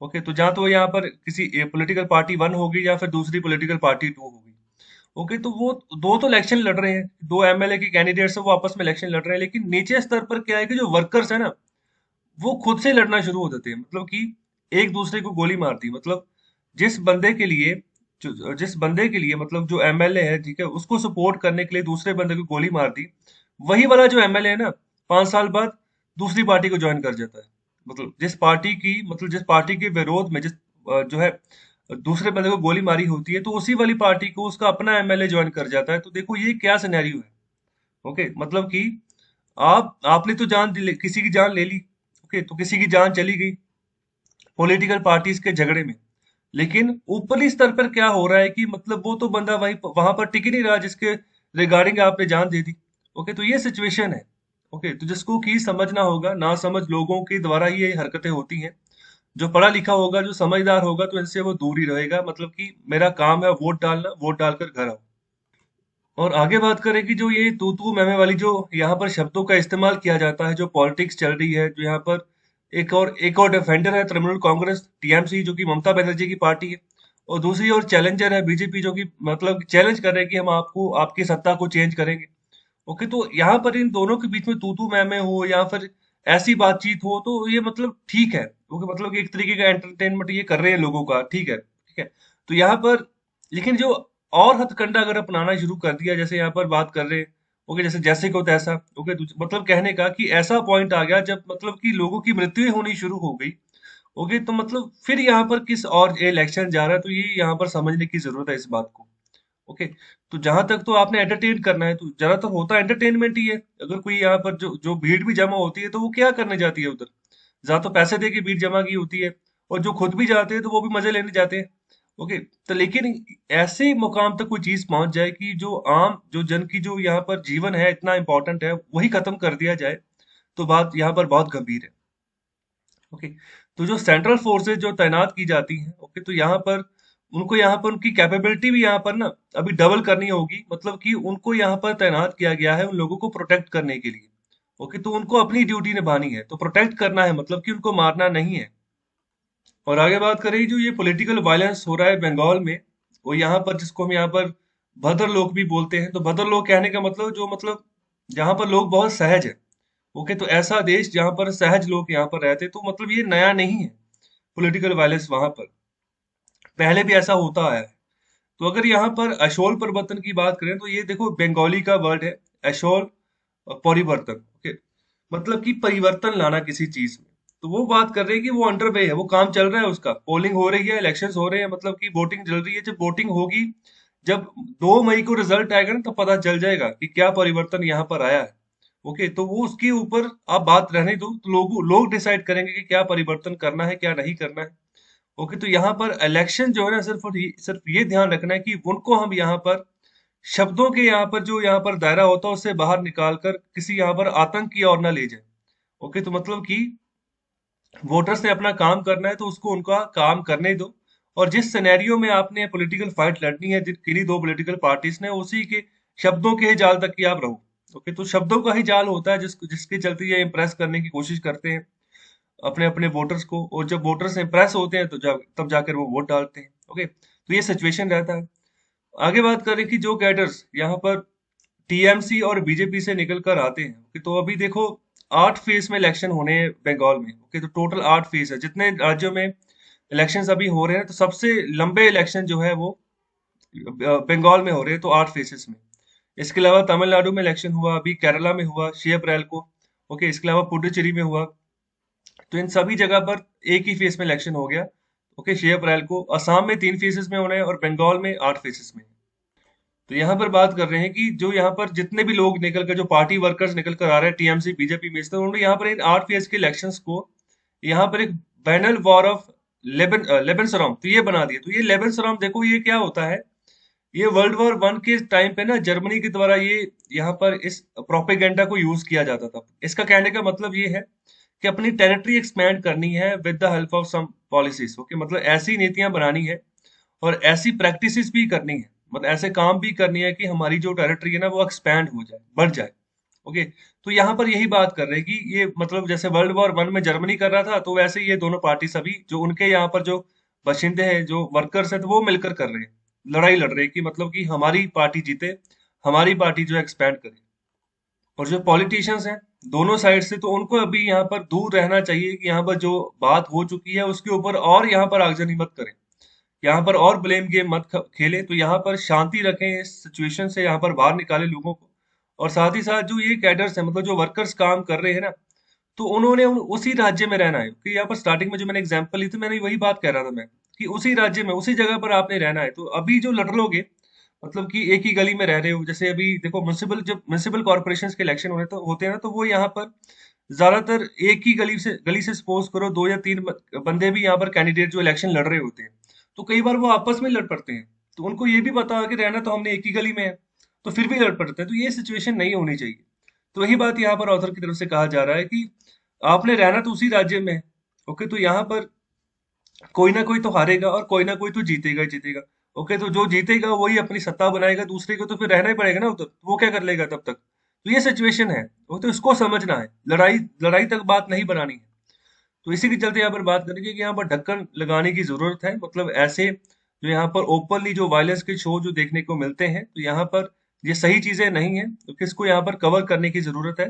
ओके, तो जहाँ तो यहाँ पर किसी पॉलिटिकल पार्टी वन होगी या फिर दूसरी पॉलिटिकल पार्टी टू होगी। ओके, तो वो दो तो इलेक्शन लड़ रहे हैं, दो एमएलए के कैंडिडेट्स हैं, वो आपस में इलेक्शन लड़ रहे हैं, लेकिन नीचे स्तर पर क्या है कि जो वर्कर्स है ना, वो खुद से लड़ना शुरू हो जाते हैं, मतलब कि एक दूसरे को गोली मार दी। मतलब जिस बंदे के लिए जिस बंदे के लिए मतलब जो एमएलए है, ठीक है, उसको सपोर्ट करने के लिए दूसरे बंदे को गोली मार दी, वही वाला जो एमएलए है ना, 5 साल बाद दूसरी पार्टी को ज्वाइन कर जाता है। मतलब जिस पार्टी के विरोध में जो है दूसरे बंदे को गोली मारी होती है, तो उसी वाली पार्टी को उसका अपना एमएलए ज्वाइन कर जाता है। तो देखो ये क्या सिनेरियो है। ओके, मतलब कि आपने तो किसी की जान ले ली। ओके, तो किसी की जान चली गई पॉलिटिकल पार्टीज के झगड़े में। लेकिन ऊपरी स्तर पर क्या हो रहा है कि मतलब वो तो बंदा वहां पर टिक ही नहीं रहा जिसके रिगार्डिंग आपने जान दे दी। ओके, तो ये सिचुएशन है। ओके, तो जिसको कि समझना होगा, ना समझ लोगों के द्वारा ही ये हरकतें होती हैं। जो पढ़ा लिखा होगा, जो समझदार होगा, तो इनसे वो दूर ही रहेगा, मतलब कि मेरा काम है वोट डालना, वोट डालकर घर आओ। और आगे बात करें कि जो ये तू तू मैं मैं वाली जो यहाँ पर शब्दों का इस्तेमाल किया जाता है, जो पॉलिटिक्स चल रही है, जो यहाँ पर एक और डिफेंडर है तृणमूल कांग्रेस टीएमसी, जो कि ममता बनर्जी की पार्टी है, और दूसरी ओर चैलेंजर है बीजेपी, जो कि मतलब चैलेंज कर रहे हैं कि हम आपको आपकी सत्ता को चेंज करेंगे। ओके, तो यहाँ पर इन दोनों के बीच में तू मैं हो या फिर ऐसी बातचीत हो, तो ये मतलब ठीक है। ओके, मतलब कि एक तरीके का एंटरटेनमेंट ये कर रहे हैं लोगों का, ठीक है, ठीक है। तो यहाँ पर लेकिन जो और हथकंडा अगर अपनाना शुरू कर दिया, जैसे यहाँ पर बात कर रहे हैं, ओके, जैसे जैसे को तैसा। ओके, मतलब कहने का कि ऐसा पॉइंट आ गया जब मतलब कि लोगों की मृत्यु होनी शुरू हो गई। ओके, तो मतलब फिर यहाँ पर किस और इलेक्शन जा रहा है, तो ये यहाँ पर समझने की जरूरत है इस बात को। ओके, तो जहां तक तो आपने एंटरटेन करना है, तो ज्यादातर होता एंटरटेनमेंट ही है। अगर कोई यहाँ पर जो जो भीड़ भी जमा होती है, तो वो क्या करने जाती है उधर? ज्यादा तो पैसे दे के भीड़ जमा की होती है, और जो खुद भी जाते हैं तो वो भी मजे लेने जाते हैं। ओके, तो लेकिन ऐसे मुकाम तक कोई चीज पहुंच जाए कि जो जन की जो यहाँ पर जीवन है इतना इंपॉर्टेंट है, वही खत्म कर दिया जाए, तो बात यहाँ पर बहुत गंभीर है। ओके, तो जो सेंट्रल फोर्सेस जो तैनात की जाती हैं, ओके, तो यहाँ पर उनकी कैपेबिलिटी भी यहाँ पर ना अभी डबल करनी होगी, मतलब कि उनको यहाँ पर तैनात किया गया है उन लोगों को प्रोटेक्ट करने के लिए। ओके, तो उनको अपनी ड्यूटी निभानी है, तो प्रोटेक्ट करना है, मतलब कि उनको मारना नहीं है। और आगे बात करें, जो ये पॉलिटिकल वायलेंस हो रहा है बंगाल में, वो यहाँ पर जिसको हम यहाँ पर भद्र लोग भी बोलते हैं, तो भद्र लोग कहने का मतलब जो मतलब जहाँ पर लोग बहुत सहज है। ओके, तो ऐसा देश जहाँ पर सहज लोग यहाँ पर रहते, तो मतलब ये नया नहीं है पॉलिटिकल वायलेंस वहां पर। पहले भी ऐसा होता आया है। तो अगर यहाँ पर अशोल परिवर्तन की बात करें तो ये देखो बंगाली का वर्ड है अशोल परिवर्तन। ओके, मतलब कि परिवर्तन लाना किसी चीज में। तो वो बात कर रहे हैं कि वो अंडर वे है, वो काम चल रहा है, उसका पोलिंग हो रही है, इलेक्शंस हो रहे हैं, मतलब कि वोटिंग चल रही है। जब वोटिंग होगी, जब 2 मई को रिजल्ट आएगा ना, तो पता चल जाएगा कि क्या परिवर्तन यहाँ पर आया है। ओके, तो वो उसके ऊपर आप बात रहने दो, तो लोग डिसाइड करेंगे कि क्या परिवर्तन करना है, क्या नहीं करना है। ओके, तो यहाँ पर इलेक्शन जो है ना, सिर्फ ये ध्यान रखना है कि उनको हम यहाँ पर शब्दों के यहाँ पर जो यहाँ पर दायरा होता है उससे बाहर निकाल कर किसी यहाँ पर आतंक की ओर ना ले जाए। ओके, तो मतलब कि वोटर्स ने अपना काम करना है तो उसको उनका काम करने दो। और जिस सिनेरियो में आपने पॉलिटिकल फाइट लड़नी है, किन्हीं दो पॉलिटिकल पार्टीज ने, उसी के शब्दों के ही जाल तक की आप रहो। ओके, तो शब्दों का ही जाल होता है जिसके चलते ये इम्प्रेस करने की कोशिश करते हैं अपने अपने वोटर्स को। और जब वोटर्स इंप्रेस होते हैं तो तब जाकर वो वोट डालते हैं। ओके, तो ये सिचुएशन रहता है। आगे बात करें कि जो कैडर्स यहाँ पर टीएमसी और बीजेपी से निकल कर आते हैं, ओके, तो अभी देखो 8 फेज में इलेक्शन होने हैं बंगाल में। ओके, तो टोटल 8 फेज है जितने राज्यों में इलेक्शन अभी हो रहे हैं। तो सबसे लंबे इलेक्शन जो है वो बंगाल में हो रहे हैं, तो 8 फेजेस में। इसके अलावा तमिलनाडु में इलेक्शन हुआ, अभी केरला में हुआ 6 अप्रैल को। ओके, इसके अलावा पुडुचेरी में हुआ। तो इन सभी जगह पर एक ही फेज में इलेक्शन हो गया। ओके, 6 अप्रैल को असम में 3 फेजेस में होना है और बंगाल में 8 फेजेस में। तो यहाँ पर बात कर रहे हैं कि जो यहाँ पर जितने भी लोग निकल कर, जो पार्टी वर्कर्स निकल कर आ रहे हैं टीएमसी बीजेपी में से, तो उन्होंने यहाँ पर इन 8 फेज के इलेक्शंस को यहाँ पर एक बैनल वॉर ऑफ लेबनसराम तो ये बना दिया। तो ये लेबनसराम देखो ये क्या होता है, ये वर्ल्ड वॉर 1 के टाइम पे ना जर्मनी के द्वारा ये यहाँ पर इस प्रोपेगेंडा को यूज किया जाता था। इसका कहने का मतलब ये है कि अपनी टेरिटरी एक्सपैंड करनी है with the help of some policies. Okay, मतलब ऐसी नीतियां बनानी है और ऐसी प्रैक्टिसेस भी करनी है, मतलब ऐसे काम भी करनी है कि हमारी जो टेरिटरी है ना वो एक्सपैंड हो जाए, बढ़ जाए। ओके, तो यहाँ पर यही बात कर रहे हैं कि ये मतलब जैसे वर्ल्ड वॉर 1 में जर्मनी कर रहा था, तो वैसे ये दोनों पार्टी सभी जो उनके यहाँ पर जो बशिंदे हैं, जो वर्कर्स हैं, तो वो मिलकर कर रहे हैं, लड़ाई लड़ रहे हैं कि मतलब कि हमारी पार्टी जीते, हमारी पार्टी जो एक्सपैंड करे। और जो पॉलिटिशियंस हैं दोनों साइड से, तो उनको अभी यहाँ पर दूर रहना चाहिए कि यहाँ पर जो बात हो चुकी है उसके ऊपर और यहाँ पर आगजनी मत करें, यहाँ पर और ब्लेम गेम मत खेलें। तो यहाँ पर शांति रखें, इस सिचुएशन से यहाँ पर बाहर निकालें लोगों को। और साथ ही साथ जो ये कैडर्स है, मतलब जो वर्कर्स काम कर रहे हैं ना, तो उन्होंने उसी राज्य में रहना है। कि यहाँ पर स्टार्टिंग में जो मैंने एग्जांपल ली थी, मैंने वही बात कह रहा था मैं, कि उसी राज्य में उसी जगह पर आपने रहना है। तो अभी जो लड़ लोगे, मतलब कि एक ही गली में रह रहे हो, जैसे अभी देखो म्युनिसिपल, जब म्युनिसिपल कॉर्पोरेशन के इलेक्शन होते हैं ना, तो वो यहाँ पर ज्यादातर एक ही गली से सपोज करो 2 या 3 बंदे भी यहाँ पर कैंडिडेट जो इलेक्शन लड़ रहे होते हैं, तो कई बार वो आपस में लड़ पड़ते हैं। तो उनको ये भी पता है कि रहना तो हमने एक ही गली में है, तो फिर भी लड़ पड़ते हैं। तो ये सिचुएशन नहीं होनी चाहिए। तो वही बात यहाँ पर ऑथर की तरफ से कहा जा रहा है कि आपने रहना तो उसी राज्य में है। ओके, तो यहाँ पर कोई ना कोई तो हारेगा और कोई ना कोई तो जीतेगा ही जीतेगा। ओके, तो जो जीतेगा वही अपनी सत्ता बनाएगा, दूसरे को तो फिर रहना ही पड़ेगा ना उधर, तो वो क्या कर लेगा तब तक। तो ये सिचुएशन है, वो तो इसको समझना है, लड़ाई लड़ाई तक बात नहीं बनानी है। तो इसी के चलते यहाँ पर बात करेंगे कि यहाँ पर ढक्कन लगाने की जरूरत है। मतलब ऐसे जो यहाँ पर ओपनली जो वायलेंस के शो जो देखने को मिलते हैं, तो यहाँ पर ये सही चीजें नहीं है, तो किसको यहाँ पर कवर करने की जरूरत है।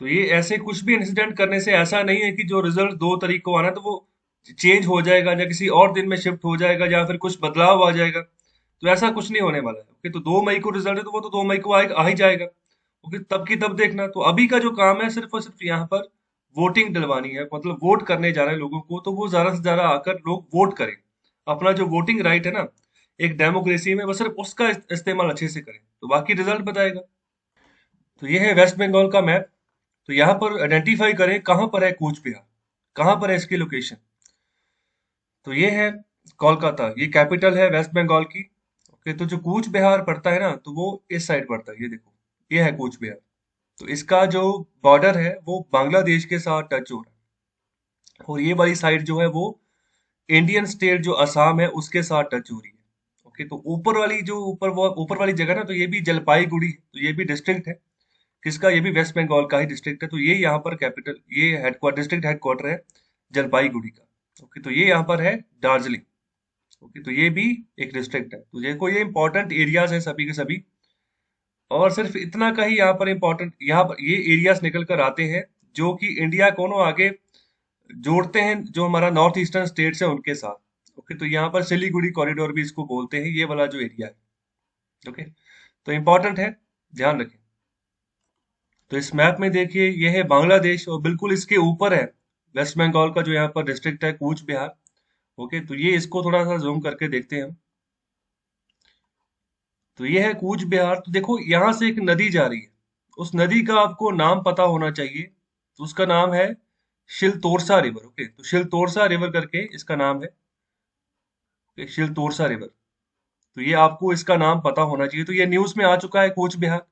तो ये ऐसे कुछ भी इंसिडेंट करने से ऐसा नहीं है कि जो रिजल्ट 2 तारीख को आना है, तो वो चेंज हो जाएगा या किसी और दिन में शिफ्ट हो जाएगा या फिर कुछ बदलाव आ जाएगा। तो ऐसा कुछ नहीं होने वाला है। ओके, तो 2 मई को रिजल्ट है तो वो तो 2 मई को आ ही जाएगा। ओके, तब की तब देखना। तो अभी का जो काम है सिर्फ और सिर्फ यहाँ पर वोटिंग डलवानी है, मतलब वोट करने जाना है लोगों को, तो वो ज्यादा से ज्यादा आकर लोग वोट करें। अपना जो वोटिंग राइट है ना एक डेमोक्रेसी में, वो सिर्फ उसका इस्तेमाल अच्छे से करें, तो बाकी रिजल्ट बताएगा। तो ये है वेस्ट बंगाल का मैप। तो यहाँ पर आइडेंटिफाई करें कहाँ पर है कूच बिहार, कहाँ पर है इसकी लोकेशन। तो ये है कोलकाता, ये कैपिटल है वेस्ट बंगाल की। ओके, तो जो कूच बिहार पड़ता है ना, तो वो इस साइड पड़ता है, ये देखो, ये है कूच बिहार। तो इसका जो बॉर्डर है वो बांग्लादेश के साथ टच हो रहा है, और ये वाली साइड जो है वो इंडियन स्टेट जो असम है उसके साथ टच हो रही है। ओके, तो ऊपर वाली जो ऊपर वाली जगह ना, तो ये भी जलपाईगुड़ी, तो ये भी डिस्ट्रिक्ट है किसका, ये भी वेस्ट बंगाल का ही डिस्ट्रिक्ट है। तो ये यहाँ पर कैपिटल, ये हेडक्वार्टर, डिस्ट्रिक्ट हेडक्वार्टर है जलपाईगुड़ी का। ओके, तो ये यहाँ पर है दार्जिलिंग। ओके, तो ये भी एक डिस्ट्रिक्ट है। तो देखो ये इंपॉर्टेंट एरियाज है सभी के सभी। और सिर्फ इतना का ही यहाँ पर इंपॉर्टेंट, यहाँ पर ये एरियाज निकल कर आते हैं जो कि इंडिया को ना आगे जोड़ते हैं, जो हमारा नॉर्थ ईस्टर्न स्टेट्स है उनके साथ। ओके, तो यहाँ पर सिलीगुड़ी कॉरिडोर भी इसको बोलते हैं, ये वाला जो एरिया है। ओके, तो इम्पोर्टेंट है, ध्यान रखें। तो इस मैप में देखिए, ये है बांग्लादेश और बिल्कुल इसके ऊपर है वेस्ट बंगाल का जो यहाँ पर डिस्ट्रिक्ट है कूच बिहार। ओके, तो ये इसको थोड़ा सा जूम करके देखते हैं हम। तो ये है कूच बिहार। तो देखो यहाँ से एक नदी जा रही है, उस नदी का आपको नाम पता होना चाहिए। तो उसका नाम है शिलतोरसा रिवर। ओके, तो शिलतोरसा रिवर करके इसका नाम है। Okay, Shiltorsa river. तो ये आपको इसका नाम पता होना चाहिए। तो ये न्यूज में आ चुका है कूच बिहार।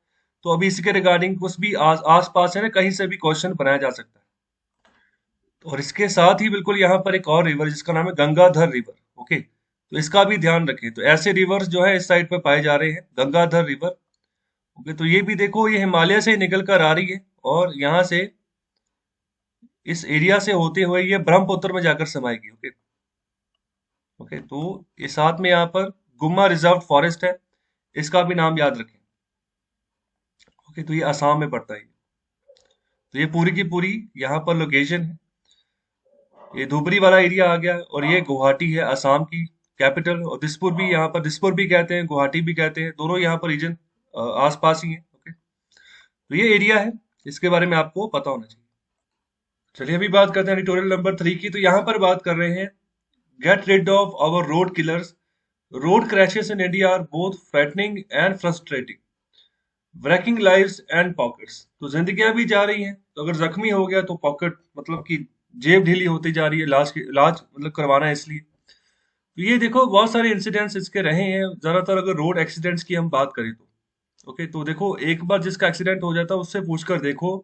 तो अभी इसके रिगार्डिंग कुछ भी आस पास है ना, कहीं से भी क्वेश्चन बनाया जा सकता है। और इसके साथ ही बिल्कुल यहाँ पर एक और रिवर जिसका नाम है गंगाधर रिवर। ओके, तो इसका भी ध्यान रखें। तो ऐसे रिवर्स जो है इस साइड पे पाए जा रहे हैं, गंगाधर रिवर। ओके, तो ये भी देखो, ये हिमालय से निकल कर आ रही है और यहाँ से इस एरिया से होते हुए ये ब्रह्मपुत्र में जाकर समाएगी। ओके। ओके, तो ये साथ में यहाँ पर गुम्मा रिजर्व फॉरेस्ट है, इसका भी नाम याद रखें। ओके, तो ये असम में पड़ता है। तो ये पूरी की पूरी यहाँ पर लोकेशन है। ये धुबरी वाला एरिया आ गया और ये गुवाहाटी है असम की कैपिटल। और दिसपुर भी, यहाँ पर दिसपुर भी कहते हैं, गुवाहाटी भी कहते हैं, दोनों यहाँ पर रीजन आस पास ही है। ओके, तो ये एरिया है, इसके बारे में आपको पता होना चाहिए। चलिए अभी बात करते हैं एडिटोरियल नंबर 3 की। तो यहाँ पर बात कर रहे हैं, get rid of our road killers, road crashes in India are both threatening and frustrating, wrecking lives and pockets। तो जिंदगियां भी जा रही हैं, तो अगर जख्मी हो गया तो पॉकेट मतलब कि जेब ढीली होती जा रही है, इलाज मतलब करवाना है इसलिए। तो ये देखो बहुत सारे इंसिडेंट्स इसके रहे हैं, ज्यादातर अगर रोड एक्सीडेंट्स की हम बात करें तो। ओके, तो देखो एक बार जिसका एक्सीडेंट हो जाता है उससे पूछकर देखो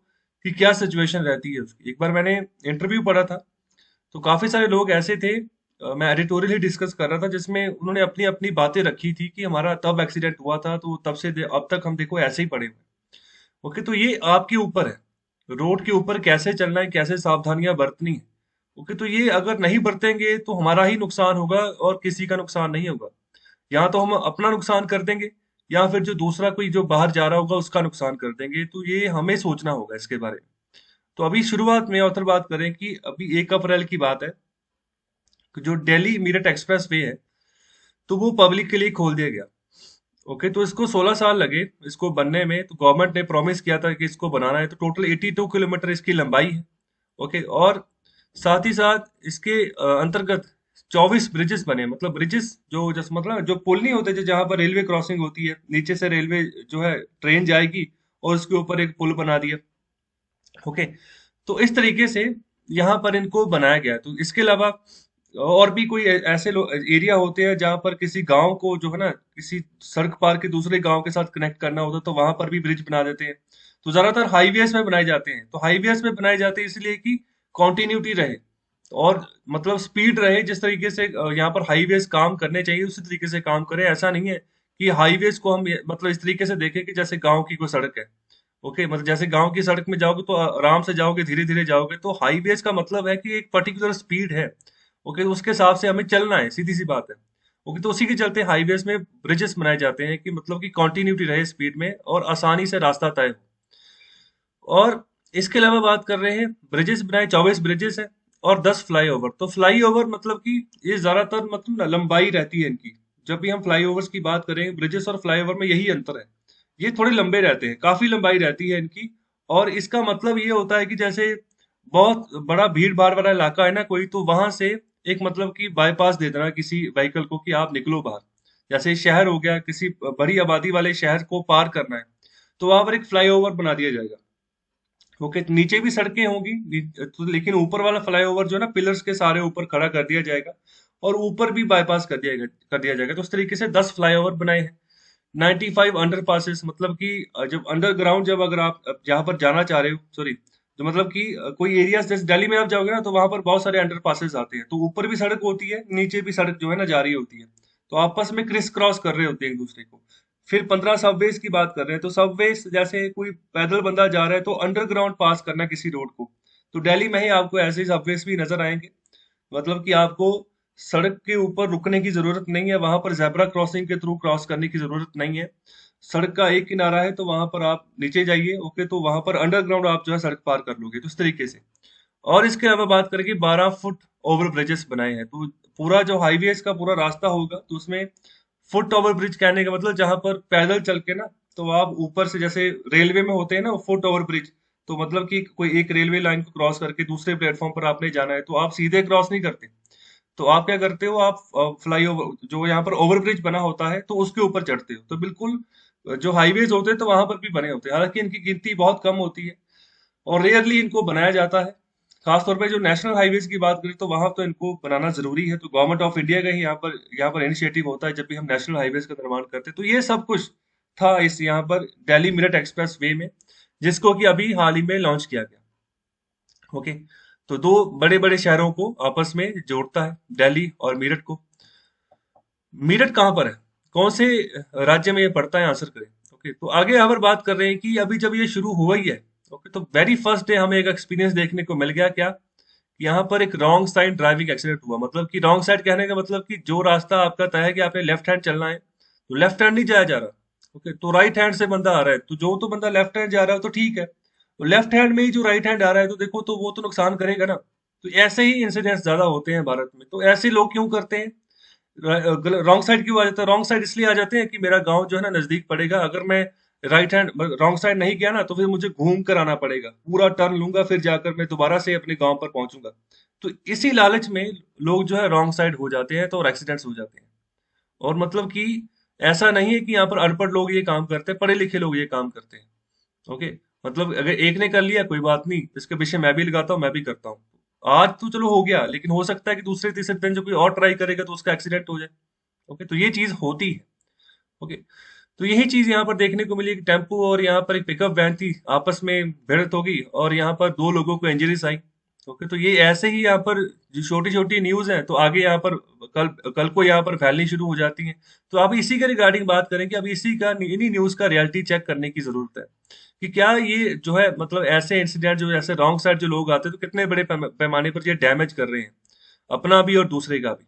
कि क्या सिचुएशन रहती है उसकी। एक बार मैंने इंटरव्यू पढ़ा था, तो काफी सारे लोग ऐसे थे, मैं एडिटोरियल ही डिस्कस कर रहा था, जिसमें उन्होंने अपनी अपनी बातें रखी थी कि हमारा तब एक्सीडेंट हुआ था, तो तब से अब तक हम देखो ऐसे ही पड़े हुए हैं। ओके, तो ये आपके ऊपर है, रोड के ऊपर कैसे चलना है, कैसे सावधानियां बरतनी है। ओके, तो ये अगर नहीं बरतेंगे तो हमारा ही नुकसान होगा और किसी का नुकसान नहीं होगा। या तो हम अपना नुकसान कर देंगे, या फिर जो दूसरा कोई जो बाहर जा रहा होगा उसका नुकसान कर देंगे। तो ये हमें सोचना होगा इसके बारे में। तो अभी शुरुआत में ऑथर बात करें कि अभी 1 अप्रैल की बात है कि जो दिल्ली मीरठ एक्सप्रेस वे है, तो वो पब्लिक के लिए खोल दिया गया। ओके, तो इसको 16 साल लगे इसको बनने में। तो गवर्नमेंट ने प्रॉमिस किया था कि इसको बनाना है। तो टोटल 82 किलोमीटर इसकी लंबाई है। ओके, और साथ ही साथ इसके अंतर्गत 24 ब्रिजेस बने। मतलब ब्रिजेस जो जस मतलब जो पुल नहीं होते जो जहां पर रेलवे क्रॉसिंग होती है, नीचे से रेलवे जो है ट्रेन जाएगी और उसके ऊपर एक पुल बना दिया। ओके, तो इस तरीके से यहाँ पर इनको बनाया गया है। तो इसके अलावा और भी कोई ऐसे एरिया होते हैं जहां पर किसी गांव को जो है ना, किसी सड़क पार के दूसरे गांव के साथ कनेक्ट करना होता है, तो वहां पर भी ब्रिज बना देते हैं। तो ज्यादातर हाईवेज में बनाए जाते हैं। तो हाईवेज में बनाए जाते हैं इसलिए कि कॉन्टिन्यूटी रहे और मतलब स्पीड रहे। जिस तरीके से यहाँ पर हाईवेज काम करने चाहिए उसी तरीके से काम करें। ऐसा नहीं है कि हाईवेज को हम मतलब इस तरीके से देखें कि जैसे गांव की कोई सड़क है। ओके, मतलब जैसे गांव की सड़क में जाओगे तो आराम से जाओगे, धीरे धीरे जाओगे। तो हाईवेज का मतलब है कि एक पर्टिकुलर स्पीड है। ओके, तो उसके हिसाब से हमें चलना है, सीधी सी बात है। ओके, तो उसी के चलते हाईवेज में ब्रिजेस बनाए जाते हैं कि मतलब कि कंटिन्यूटी रहे स्पीड में और आसानी से रास्ता तय हो। और इसके अलावा बात कर रहे हैं, ब्रिजेस बनाए 24 ब्रिजेस है और 10 फ्लाईओवर। तो फ्लाईओवर मतलब कि ये ज्यादातर मतलब ना लंबाई रहती है इनकी। जब भी हम फ्लाईओवर्स की बात करें, ब्रिजेस और फ्लाईओवर में यही अंतर है, ये थोड़े लंबे रहते हैं, काफी लंबाई रहती है इनकी। और इसका मतलब ये होता है कि जैसे बहुत बड़ा भीड़ भाड़ वाला इलाका है ना कोई, तो वहां से एक मतलब कि बाईपास दे देना किसी व्हीकल को कि आप निकलो बाहर। जैसे शहर हो गया, किसी बड़ी आबादी वाले शहर को पार करना है, तो वहां पर एक फ्लाईओवर बना दिया जाएगा। ओके, तो नीचे भी सड़कें होंगी, तो लेकिन ऊपर वाला फ्लाईओवर जो है ना, पिलर्स के सारे ऊपर खड़ा कर दिया जाएगा और ऊपर भी बाईपास कर दिया जाएगा। तो उस तरीके से 10 फ्लाईओवर बनाए हैं। 95 अंडर पासेस, मतलब कि जब अंडरग्राउंड, जब अगर आप जहां पर जाना चाह रहे हो, सॉरी, तो मतलब कि कोई एरिया जैसे दिल्ली में आप जाओगे ना, तो वहां पर बहुत सारे अंडर पासेस आते हैं। तो ऊपर भी सड़क होती है, नीचे भी सड़क जो है ना जा रही होती है। तो आपस में क्रिस क्रॉस कर रहे होते हैं एक दूसरे को। फिर 15 सबवेज की बात कर रहे हैं। तो सबवेज जैसे कोई पैदल बंदा जा रहा है तो अंडरग्राउंड पास करना किसी रोड को, तो दिल्ली में ही आपको ऐसे सबवेज भी नजर आएंगे। मतलब कि आपको सड़क के ऊपर रुकने की जरूरत नहीं है, वहां पर जेब्रा क्रॉसिंग के थ्रू क्रॉस करने की जरूरत नहीं है। सड़क का एक किनारा है तो वहां पर आप नीचे जाइए। ओके, तो वहां पर अंडरग्राउंड आप जो है सड़क पार कर लोगे। तो इस तरीके से और इसके अलावा बात करें कि 12 फुट ओवर ब्रिजेस बनाए हैं। तो पूरा जो हाईवेज का पूरा रास्ता होगा तो उसमें फुट ओवर ब्रिज कहने का मतलब जहां पर पैदल चल के ना, तो आप ऊपर से जैसे रेलवे में होते हैं ना फुट ओवर ब्रिज, तो मतलब कि कोई एक रेलवे लाइन को क्रॉस करके दूसरे प्लेटफॉर्म पर आपने जाना है तो आप सीधे क्रॉस नहीं करते। तो आप क्या करते हो, आप फ्लाई ओवर जो यहाँ पर ओवर ब्रिज बना होता है तो उसके ऊपर चढ़ते हो। तो बिल्कुल जो हाईवेज होते हैं तो वहां पर भी बने होते हैं, हालांकि इनकी गिनती बहुत कम होती है और रेयरली इनको बनाया जाता है। खासतौर पे जो नेशनल हाईवेज की बात करें तो वहां तो इनको बनाना जरूरी है। तो गवर्नमेंट ऑफ इंडिया का ही यहाँ पर इनिशिएटिव होता है जब भी हम नेशनल हाईवेज का निर्माण करते हैं। तो ये सब कुछ था इस यहाँ पर दिल्ली मेरठ एक्सप्रेस वे में, जिसको कि अभी हाल ही में लॉन्च किया गया। ओके, तो दो बड़े बड़े शहरों को आपस में जोड़ता है, दिल्ली और मेरठ को। मेरठ कहाँ पर है, कौन से राज्य में ये पड़ता है, आंसर करें। ओके, तो आगे यहाँ पर बात कर रहे हैं कि अभी जब ये शुरू हुआ ही है, ओके, तो वेरी फर्स्ट डे हमें एक एक्सपीरियंस देखने को मिल गया क्या, कि यहाँ पर एक रॉन्ग साइड ड्राइविंग एक्सीडेंट हुआ। मतलब कि रॉन्ग साइड कहने का मतलब कि जो रास्ता आपका तय है कि आपने लेफ्ट हैंड चलना है, तो लेफ्ट हैंड नहीं जाया जा रहा। ओके, तो राइट हैंड से बंदा आ रहा है, तो जो तो बंदा लेफ्ट हैंड जा रहा है तो ठीक है, तो लेफ्ट हैंड में ही जो राइट हैंड आ रहा है तो देखो तो वो तो नुकसान करेगा ना। तो ऐसे ही इंसिडेंट्स ज्यादा होते हैं भारत में। तो ऐसे लोग क्यों करते हैं, रॉन्ग साइड क्यों आ जाता है, रॉन्ग साइड इसलिए आ जाते हैं कि मेरा गांव जो है ना नजदीक पड़ेगा, अगर मैं राइट हैंड रॉन्ग साइड नहीं गया ना तो फिर मुझे घूम कर आना पड़ेगा, पूरा टर्न लूंगा फिर जाकर मैं दोबारा से अपने गांव पर पहुंचूंगा। तो इसी लालच में लोग जो है रॉन्ग साइड हो जाते हैं, तो और एक्सीडेंट्स हो जाते हैं। और मतलब कि ऐसा नहीं है कि यहाँ पर अनपढ़ लोग ये काम करते हैं, पढ़े लिखे लोग ये काम करते हैं। ओके, मतलब अगर एक ने कर लिया कोई बात नहीं, इसके पीछे मैं भी लगाता हूँ, मैं भी करता हूँ। आज तो चलो हो गया, लेकिन हो सकता है कि दूसरे तीसरे दिन जो कोई और ट्राई करेगा तो उसका एक्सीडेंट हो जाए। ओके, तो ये चीज होती है। ओके, तो यही चीज यहाँ पर देखने को मिली कि टेम्पो और यहाँ पर एक पिकअप वैन थी, आपस में भिड़ंत होगी और यहाँ पर दो लोगों को इंजरीज आई। ओके, तो ये ऐसे ही यहाँ पर जो छोटी छोटी न्यूज है तो आगे यहाँ पर कल कल को यहाँ पर फैलनी शुरू हो जाती है। तो अब इसी के रिगार्डिंग बात करें कि अब इसी का इन्हीं न्यूज का रियलिटी चेक करने की जरूरत है कि क्या ये जो है मतलब ऐसे इंसिडेंट जो ऐसे रॉन्ग साइड जो लोग आते हैं तो कितने बड़े पैमाने पर ये डैमेज कर रहे हैं, अपना भी और दूसरे का भी।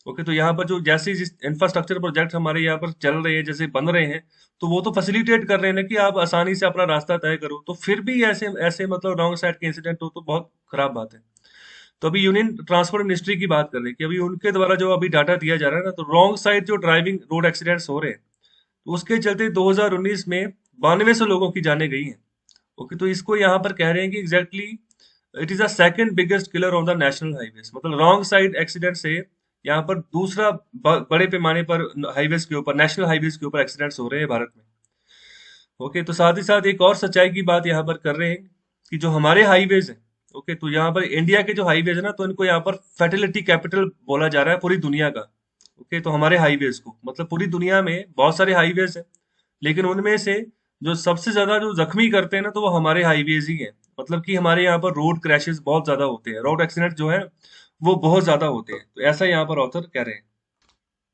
ओके, तो यहाँ पर जो जैसे जिस इंफ्रास्ट्रक्चर प्रोजेक्ट हमारे यहाँ पर चल रहे हैं, जैसे बन रहे हैं, तो वो तो फैसिलिटेट कर रहे हैं ना कि आप आसानी से अपना रास्ता तय करो, तो फिर भी ऐसे ऐसे मतलब रॉन्ग साइड के इंसिडेंट हो तो बहुत खराब बात है। तो अभी यूनियन ट्रांसपोर्ट मिनिस्ट्री की बात कर रहे हैं कि अभी उनके द्वारा जो अभी डाटा दिया जा रहा है ना, तो रॉन्ग साइड जो ड्राइविंग रोड एक्सीडेंट्स हो रहे हैं, तो उसके चलते 2019 में 9200 लोगों की जानें गई हैं। ओके, तो इसको यहाँ पर कह रहे हैं कि exactly it is the second biggest killer on the national highways. मतलब रॉन्ग साइड एक्सीडेंट से यहाँ पर दूसरा बड़े पैमाने पर हाईवेज के ऊपर, नेशनल हाईवेज के ऊपर एक्सीडेंट्स हो रहे हैं भारत में। ओके, तो साथ ही साथ एक और सच्चाई की बात यहाँ पर कर रहे हैं कि जो हमारे हाईवेज हैं, ओके, तो यहाँ पर इंडिया के जो हाईवेज है ना, तो इनको यहाँ पर फर्टिलिटी कैपिटल बोला जा रहा है पूरी दुनिया का। ओके, तो हमारे हाईवेज को मतलब पूरी दुनिया में बहुत सारे हाईवेज हैं, लेकिन उनमें से जो सबसे ज्यादा जो जख्मी करते हैं ना, तो वो हमारे हाईवेज ही हैं। मतलब कि हमारे यहाँ पर रोड क्रैशेस बहुत ज्यादा होते हैं, रोड एक्सीडेंट जो है वो बहुत ज्यादा होते हैं। तो ऐसा यहाँ पर ऑथर कह रहे हैं।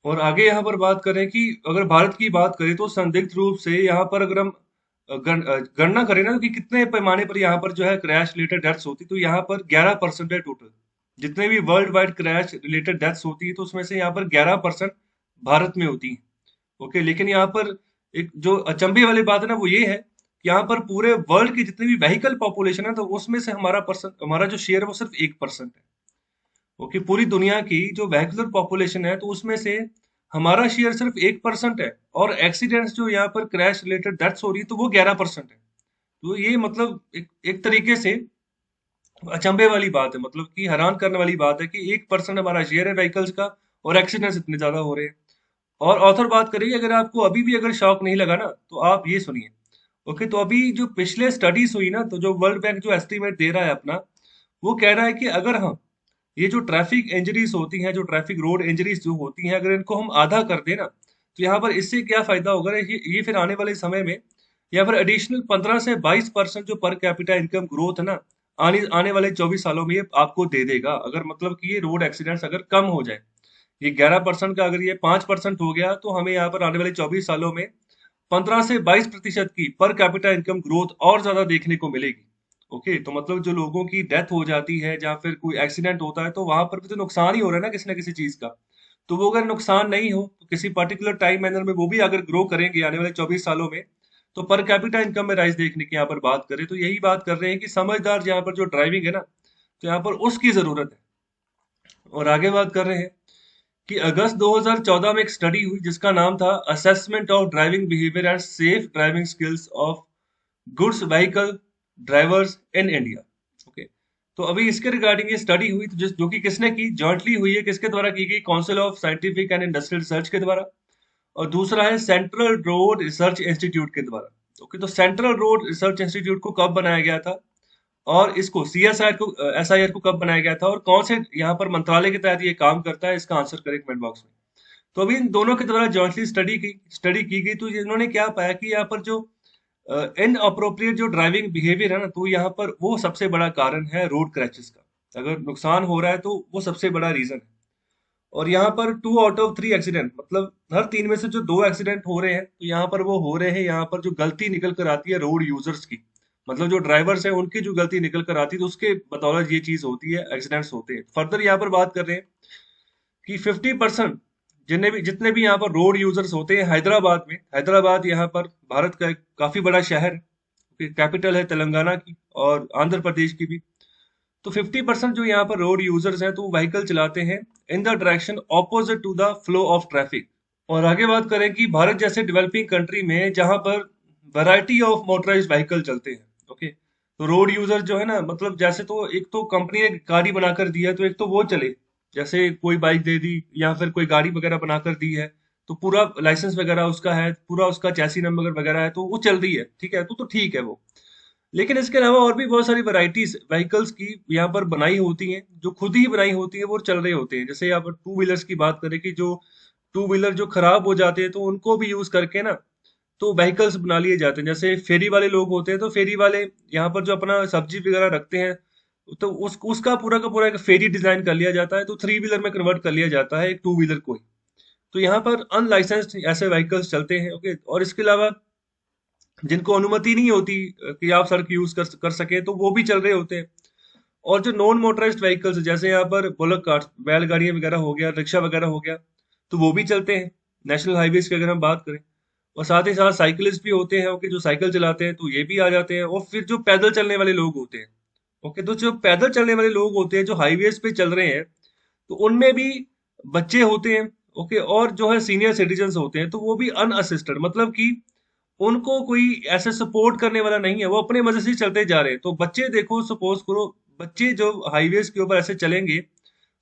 और आगे यहाँ पर बात करें कि अगर भारत की बात करें तो संदिग्ध रूप से यहाँ पर अगर हम गणना करें ना कि कितने पैमाने पर यहाँ पर जो है क्रैश रिलेटेड डेथ्स होती, तो यहाँ पर 11% है टोटल। जितने भी world wide crash related deaths होती है तो उसमें से यहाँ पर 11% भारत में होती है। ओके, लेकिन यहाँ पर एक जो अचंभे वाली बात है ना वो ये है कि यहाँ पर पूरे वर्ल्ड की जितनी भी व्हीकल पॉपुलेशन है तो उसमें से हमारा जो शेयर है वो सिर्फ 1% है। ओके, पूरी दुनिया की जो वेहिकुलर पॉपुलेशन है तो उसमें से हमारा शेयर सिर्फ 1% है, और एक्सीडेंट्स जो यहाँ पर क्रैश रिलेटेड डेथ्स हो रही है तो वो 11% है। तो ये मतलब एक तरीके से अचंभे वाली बात है, मतलब कि हैरान करने वाली बात है कि 1% हमारा शेयर है व्हीकल्स का और एक्सीडेंट्स इतने ज्यादा हो रहे हैं। और ऑथर बात करेंगे, अगर आपको अभी भी अगर शॉक नहीं लगा ना तो आप ये सुनिए। ओके, तो अभी जो पिछले स्टडीज हुई ना, तो जो वर्ल्ड बैंक जो एस्टिमेट दे रहा है अपना, वो कह रहा है कि अगर हम ये जो ट्रैफिक इंजरीज होती हैं, जो ट्रैफिक रोड इंजरीज जो होती हैं, अगर इनको हम आधा कर दें ना, तो यहाँ पर इससे क्या फायदा होगा ना, ये फिर आने वाले समय में यहाँ पर एडिशनल 15 से 22% जो पर कैपिटा इनकम ग्रोथ है ना, आने आने वाले 24 सालों में ये आपको दे देगा। अगर मतलब कि ये रोड एक्सीडेंट्स अगर कम हो जाए, ये 11% का अगर ये 5% हो गया, तो हमें यहाँ पर आने वाले 24 सालों में 15 से 22% की पर कैपिटा इनकम ग्रोथ और ज्यादा देखने को मिलेगी। ओके, तो मतलब जो लोगों की डेथ हो जाती है या फिर कोई एक्सीडेंट होता है तो वहां पर भी तो नुकसान ही हो रहा है ना किसी चीज का। तो वो अगर नुकसान नहीं हो तो किसी पर्टिकुलर टाइम मैनर में वो भी अगर ग्रो करेंगे आने वाले 24 सालों में, तो पर कैपिटा इनकम में राइज देखने की यहाँ पर बात करें तो यही बात कर रहे हैं कि समझदार यहाँ पर जो ड्राइविंग है ना, तो यहाँ पर उसकी जरूरत है। और आगे बात कर रहे हैं कि अगस्त 2014 में एक स्टडी हुई जिसका नाम था assessment of driving behaviour and safe driving skills of goods vehicle drivers in India. Okay, तो अभी इसके रिगार्डिंग ये स्टडी हुई, तो जो कि किसने की, जॉइंटली हुई है, किसके द्वारा की गई, council of scientific and industrial research के द्वारा, और दूसरा है सेंट्रल रोड रिसर्च इंस्टीट्यूट के द्वारा। ओके, तो सेंट्रल रोड रिसर्च इंस्टीट्यूट को कब बनाया गया था, और इसको एसआईआर को कब बनाया गया था, और कौन से यहाँ पर मंत्रालय के तहत ये काम करता है, इसका आंसर करें कमेंट बॉक्स में। तो अभी इन दोनों के द्वारा जॉइंटली स्टडी की गई, तो इन्होंने क्या पाया कि यहाँ पर जो इन अप्रोप्रिएट जो ड्राइविंग बिहेवियर है ना, तो यहाँ पर वो सबसे बड़ा कारण है रोड क्रैचेस का। अगर नुकसान हो रहा है तो वो सबसे बड़ा रीजन है। और यहाँ पर 2 आउट ऑफ 3 एक्सीडेंट, मतलब हर 3 में से जो 2 एक्सीडेंट हो रहे हैं, तो यहाँ पर वो हो रहे हैं, यहाँ पर जो गलती निकल कर आती है रोड यूजर्स की, मतलब जो ड्राइवर्स हैं उनकी जो गलती निकल कर आती है, तो उसके बदौलत ये चीज होती है, एक्सीडेंट्स होते हैं। फर्दर यहाँ पर बात कर रहे हैं कि 50% जितने भी यहाँ पर रोड यूजर्स होते हैं हैदराबाद में, हैदराबाद यहाँ पर भारत का एक काफी बड़ा शहर है, कैपिटल है तेलंगाना की और आंध्र प्रदेश की भी। तो 50% जो यहाँ पर रोड यूजर्स हैं, तो वो व्हीकल चलाते हैं in the direction opposite to the flow of traffic. और आगे बात करें कि भारत जैसे डेवलपिंग कंट्री में जहां पर वैरायटी ऑफ मोटराइज्ड व्हीकल चलते हैं, ओके, तो रोड यूजर जो है ना, मतलब जैसे तो एक तो कंपनी ने गाड़ी बनाकर दी है, तो एक तो वो चले, जैसे कोई बाइक दे दी या फिर कोई गाड़ी वगैरह बनाकर दी है, तो पूरा लाइसेंस वगैरह उसका है, पूरा उसका चैसी नंबर वगैरह है, तो वो चल रही है, ठीक है, तो ठीक है वो। लेकिन इसके अलावा और भी बहुत सारी वैरायटीज व्हीकल्स की यहाँ पर बनाई होती हैं, जो खुद ही बनाई होती है, वो चल रहे होते हैं। जैसे यहाँ पर टू व्हीलर्स की बात करें कि जो टू व्हीलर जो खराब हो जाते हैं, तो उनको भी यूज करके ना, तो व्हीकल्स बना लिए जाते हैं। जैसे फेरी वाले लोग होते हैं, तो फेरी वाले यहाँ पर जो अपना सब्जी वगैरह रखते हैं, तो उसका पूरा का पूरा एक फेरी डिजाइन कर लिया जाता है, तो थ्री व्हीलर में कन्वर्ट कर लिया जाता है एक टू व्हीलर को ही। तो यहाँ पर अनलाइसेंस्ड ऐसे व्हीकल्स चलते हैं। ओके, और इसके अलावा जिनको अनुमति नहीं होती कि आप सड़क यूज कर सके, तो वो भी चल रहे होते हैं। और जो नॉन मोटराइज्ड व्हीकल्स, जैसे यहाँ पर बुलक कार्ट, बैलगाड़ियां वगैरह हो गया, रिक्शा वगैरह हो गया, तो वो भी चलते हैं नेशनल हाईवेज की अगर हम बात करें। और साथ ही साथ साइकिलिस्ट भी होते हैं, ओके, जो साइकिल चलाते हैं, तो ये भी आ जाते हैं। और फिर जो पैदल चलने वाले लोग होते हैं, ओके, तो जो पैदल चलने वाले लोग होते हैं जो हाईवेज पे चल रहे हैं, तो उनमें भी बच्चे होते हैं, ओके, और जो है सीनियर सिटीजन होते हैं, तो वो भी अनअसिस्टेड, मतलब कि उनको कोई ऐसे सपोर्ट करने वाला नहीं है, वो अपने मजे से ही चलते जा रहे हैं। तो बच्चे देखो, सपोज करो बच्चे जो हाईवेज के ऊपर ऐसे चलेंगे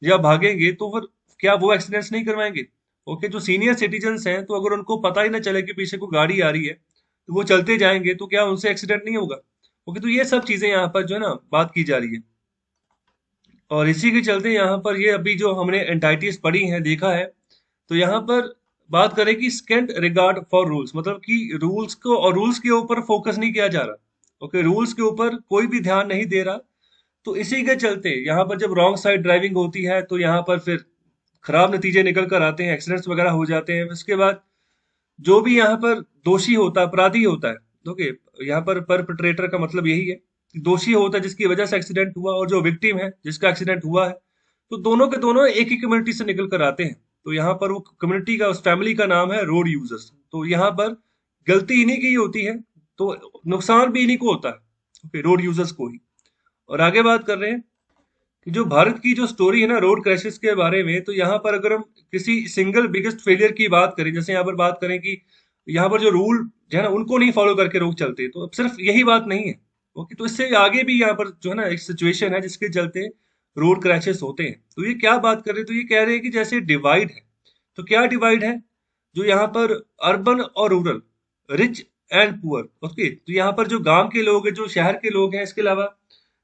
या भागेंगे, तो फिर क्या वो एक्सीडेंट्स नहीं करवाएंगे? ओके, जो सीनियर सिटीजन्स हैं, तो अगर उनको पता ही ना चले कि पीछे को गाड़ी आ रही है, तो वो चलते जाएंगे, तो क्या उनसे एक्सीडेंट नहीं होगा? ओके, तो ये सब चीजें यहाँ पर जो है ना बात की जा रही है। और इसी के चलते यहाँ पर ये अभी जो हमने एंटाइटीज पढ़ी हैं, देखा है, तो यहाँ पर बात करें कि स्केंट रिगार्ड फॉर रूल्स, मतलब कि रूल्स को और रूल्स के ऊपर फोकस नहीं किया जा रहा। ओके, रूल्स के ऊपर कोई भी ध्यान नहीं दे रहा। तो इसी के चलते यहाँ पर जब रॉन्ग साइड ड्राइविंग होती है, तो यहाँ पर फिर खराब नतीजे निकल कर आते हैं, एक्सीडेंट्स वगैरह हो जाते हैं। उसके बाद जो भी यहाँ पर दोषी होता है, अपराधी होता है, ओके, यहाँ पर परपट्रेटर का मतलब यही है, दोषी होता है जिसकी वजह से एक्सीडेंट हुआ, और जो विक्टिम है जिसका एक्सीडेंट हुआ है, तो दोनों के दोनों एक ही कम्युनिटी से निकल कर आते हैं। तो यहाँ पर वो कम्युनिटी का, उस फैमिली का नाम है रोड यूजर्स। तो यहाँ पर गलती इन्हीं की होती है, तो नुकसान भी इन्हीं को होता है, ओके, रोड यूजर्स को ही। और आगे बात कर रहे हैं कि जो भारत की जो स्टोरी है ना रोड क्रैशेस के बारे में, तो यहाँ पर अगर हम किसी सिंगल बिगेस्ट फेलियर की बात करें, जैसे यहाँ पर बात करें कि यहाँ पर जो रूल जो है ना उनको नहीं फॉलो करके रोड चलते, तो अब सिर्फ यही बात नहीं है। ओके, तो इससे आगे भी यहाँ पर जो है ना एक सिचुएशन है जिसके चलते रोड क्रैशेस होते हैं। तो ये क्या बात कर रहे हैं, तो ये कह रहे हैं कि जैसे डिवाइड है, तो क्या डिवाइड है, जो यहाँ पर अर्बन और rural, rich and poor, okay, तो यहाँ पर जो गांव के लोग हैं, जो शहर के लोग हैं, इसके अलावा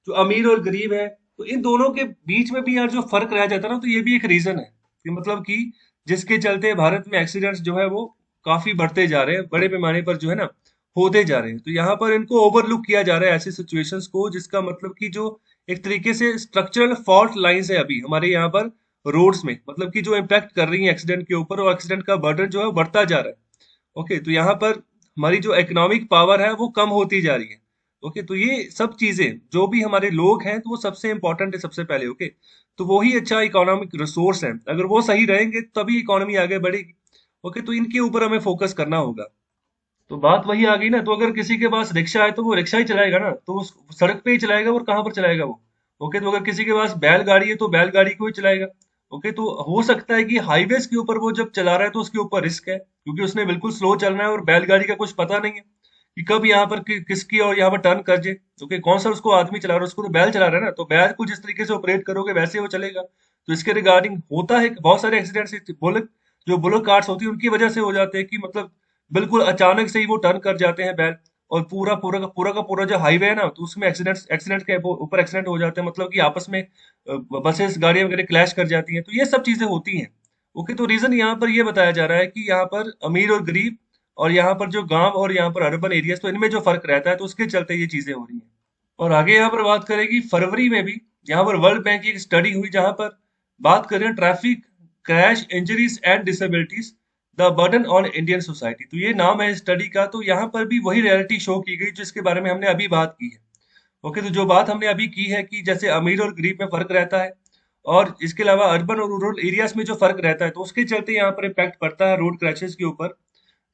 जो अमीर और गरीब है, तो इन दोनों के बीच में भी यार जो फर्क रह जाता है ना, तो ये भी एक रीजन है कि मतलब कि जिसके चलते भारत में एक्सीडेंट्स जो है वो काफी बढ़ते जा रहे हैं, बड़े पैमाने पर जो है ना होते जा रहे हैं। तो यहाँ पर इनको ओवरलुक किया जा रहा है ऐसी सिचुएशंस को, जिसका मतलब कि जो एक तरीके से स्ट्रक्चरल फॉल्ट लाइंस है अभी हमारे यहाँ पर रोड्स में, मतलब कि जो इम्पैक्ट कर रही है एक्सीडेंट के ऊपर, और एक्सीडेंट का बर्डन जो है बढ़ता जा रहा है। ओके, तो यहाँ पर हमारी जो इकोनॉमिक पावर है वो कम होती जा रही है। ओके, तो ये सब चीजें जो भी हमारे लोग हैं, तो वो सबसे इंपॉर्टेंट है सबसे पहले। ओके, तो वो ही अच्छा इकोनॉमिक रिसोर्स है, अगर वो सही रहेंगे तभी इकोनॉमी आगे बढ़ेगी। ओके, तो इनके ऊपर हमें फोकस करना होगा। तो बात वही आ गई ना, तो अगर किसी के पास रिक्शा है, तो वो रिक्शा ही चलाएगा ना, तो वो सड़क पे ही चलाएगा, और कहाँ पर चलाएगा वो? ओके, तो अगर किसी के पास बैलगाड़ी है तो बैलगाड़ी को ही चलाएगा। ओके, तो हो सकता है कि हाईवेज के ऊपर वो जब चला रहा है तो उसके ऊपर रिस्क है, क्योंकि उसने बिल्कुल स्लो चलना है और बैलगाड़ी का कुछ पता नहीं है कि कब यहाँ पर किसकी और यहाँ पर टर्न कर जाए। ओके, कौन सा उसको आदमी चला रहा है, उसको तो बैल चला रहा है ना, तो बैल को जिस तरीके से ऑपरेट करोगे वैसे वो चलेगा। तो इसके रिगार्डिंग होता है कि बहुत सारे एक्सीडेंट्स बुलेट, जो बुलेट कार्स होती है उनकी वजह से हो जाते हैं कि मतलब बिल्कुल अचानक से ही वो टर्न कर जाते हैं बैल, और पूरा का पूरा जो हाईवे है ना, तो उसमें एक्सीडेंट के ऊपर एक्सीडेंट हो जाते हैं, मतलब कि आपस में बसेस गाड़ियां वगैरह क्लैश कर जाती हैं, तो ये सब चीजें होती हैं। ओके, तो रीजन यहाँ पर ये बताया जा रहा है कि यहाँ पर अमीर और गरीब, और यहाँ पर जो गांव और यहाँ पर अर्बन एरियाज, तो इनमें जो फर्क रहता है, तो उसके चलते ये चीजें हो रही हैं। और आगे यहाँ पर बात करें फरवरी में भी यहाँ पर वर्ल्ड बैंक की एक स्टडी हुई, जहां पर बात करें traffic crash injuries and disabilities, the burden on Indian society, तो ये नाम है स्टडी का। तो यहाँ पर भी वही रियलिटी शो की गई जिसके बारे में हमने अभी बात की है। ओके, तो जो बात हमने अभी की है कि जैसे अमीर और गरीब में फर्क रहता है, और इसके अलावा अर्बन और रूरल एरियाज में जो फर्क रहता है, तो उसके चलते यहाँ पर इम्पैक्ट पड़ता है रोड क्रैशेस के ऊपर।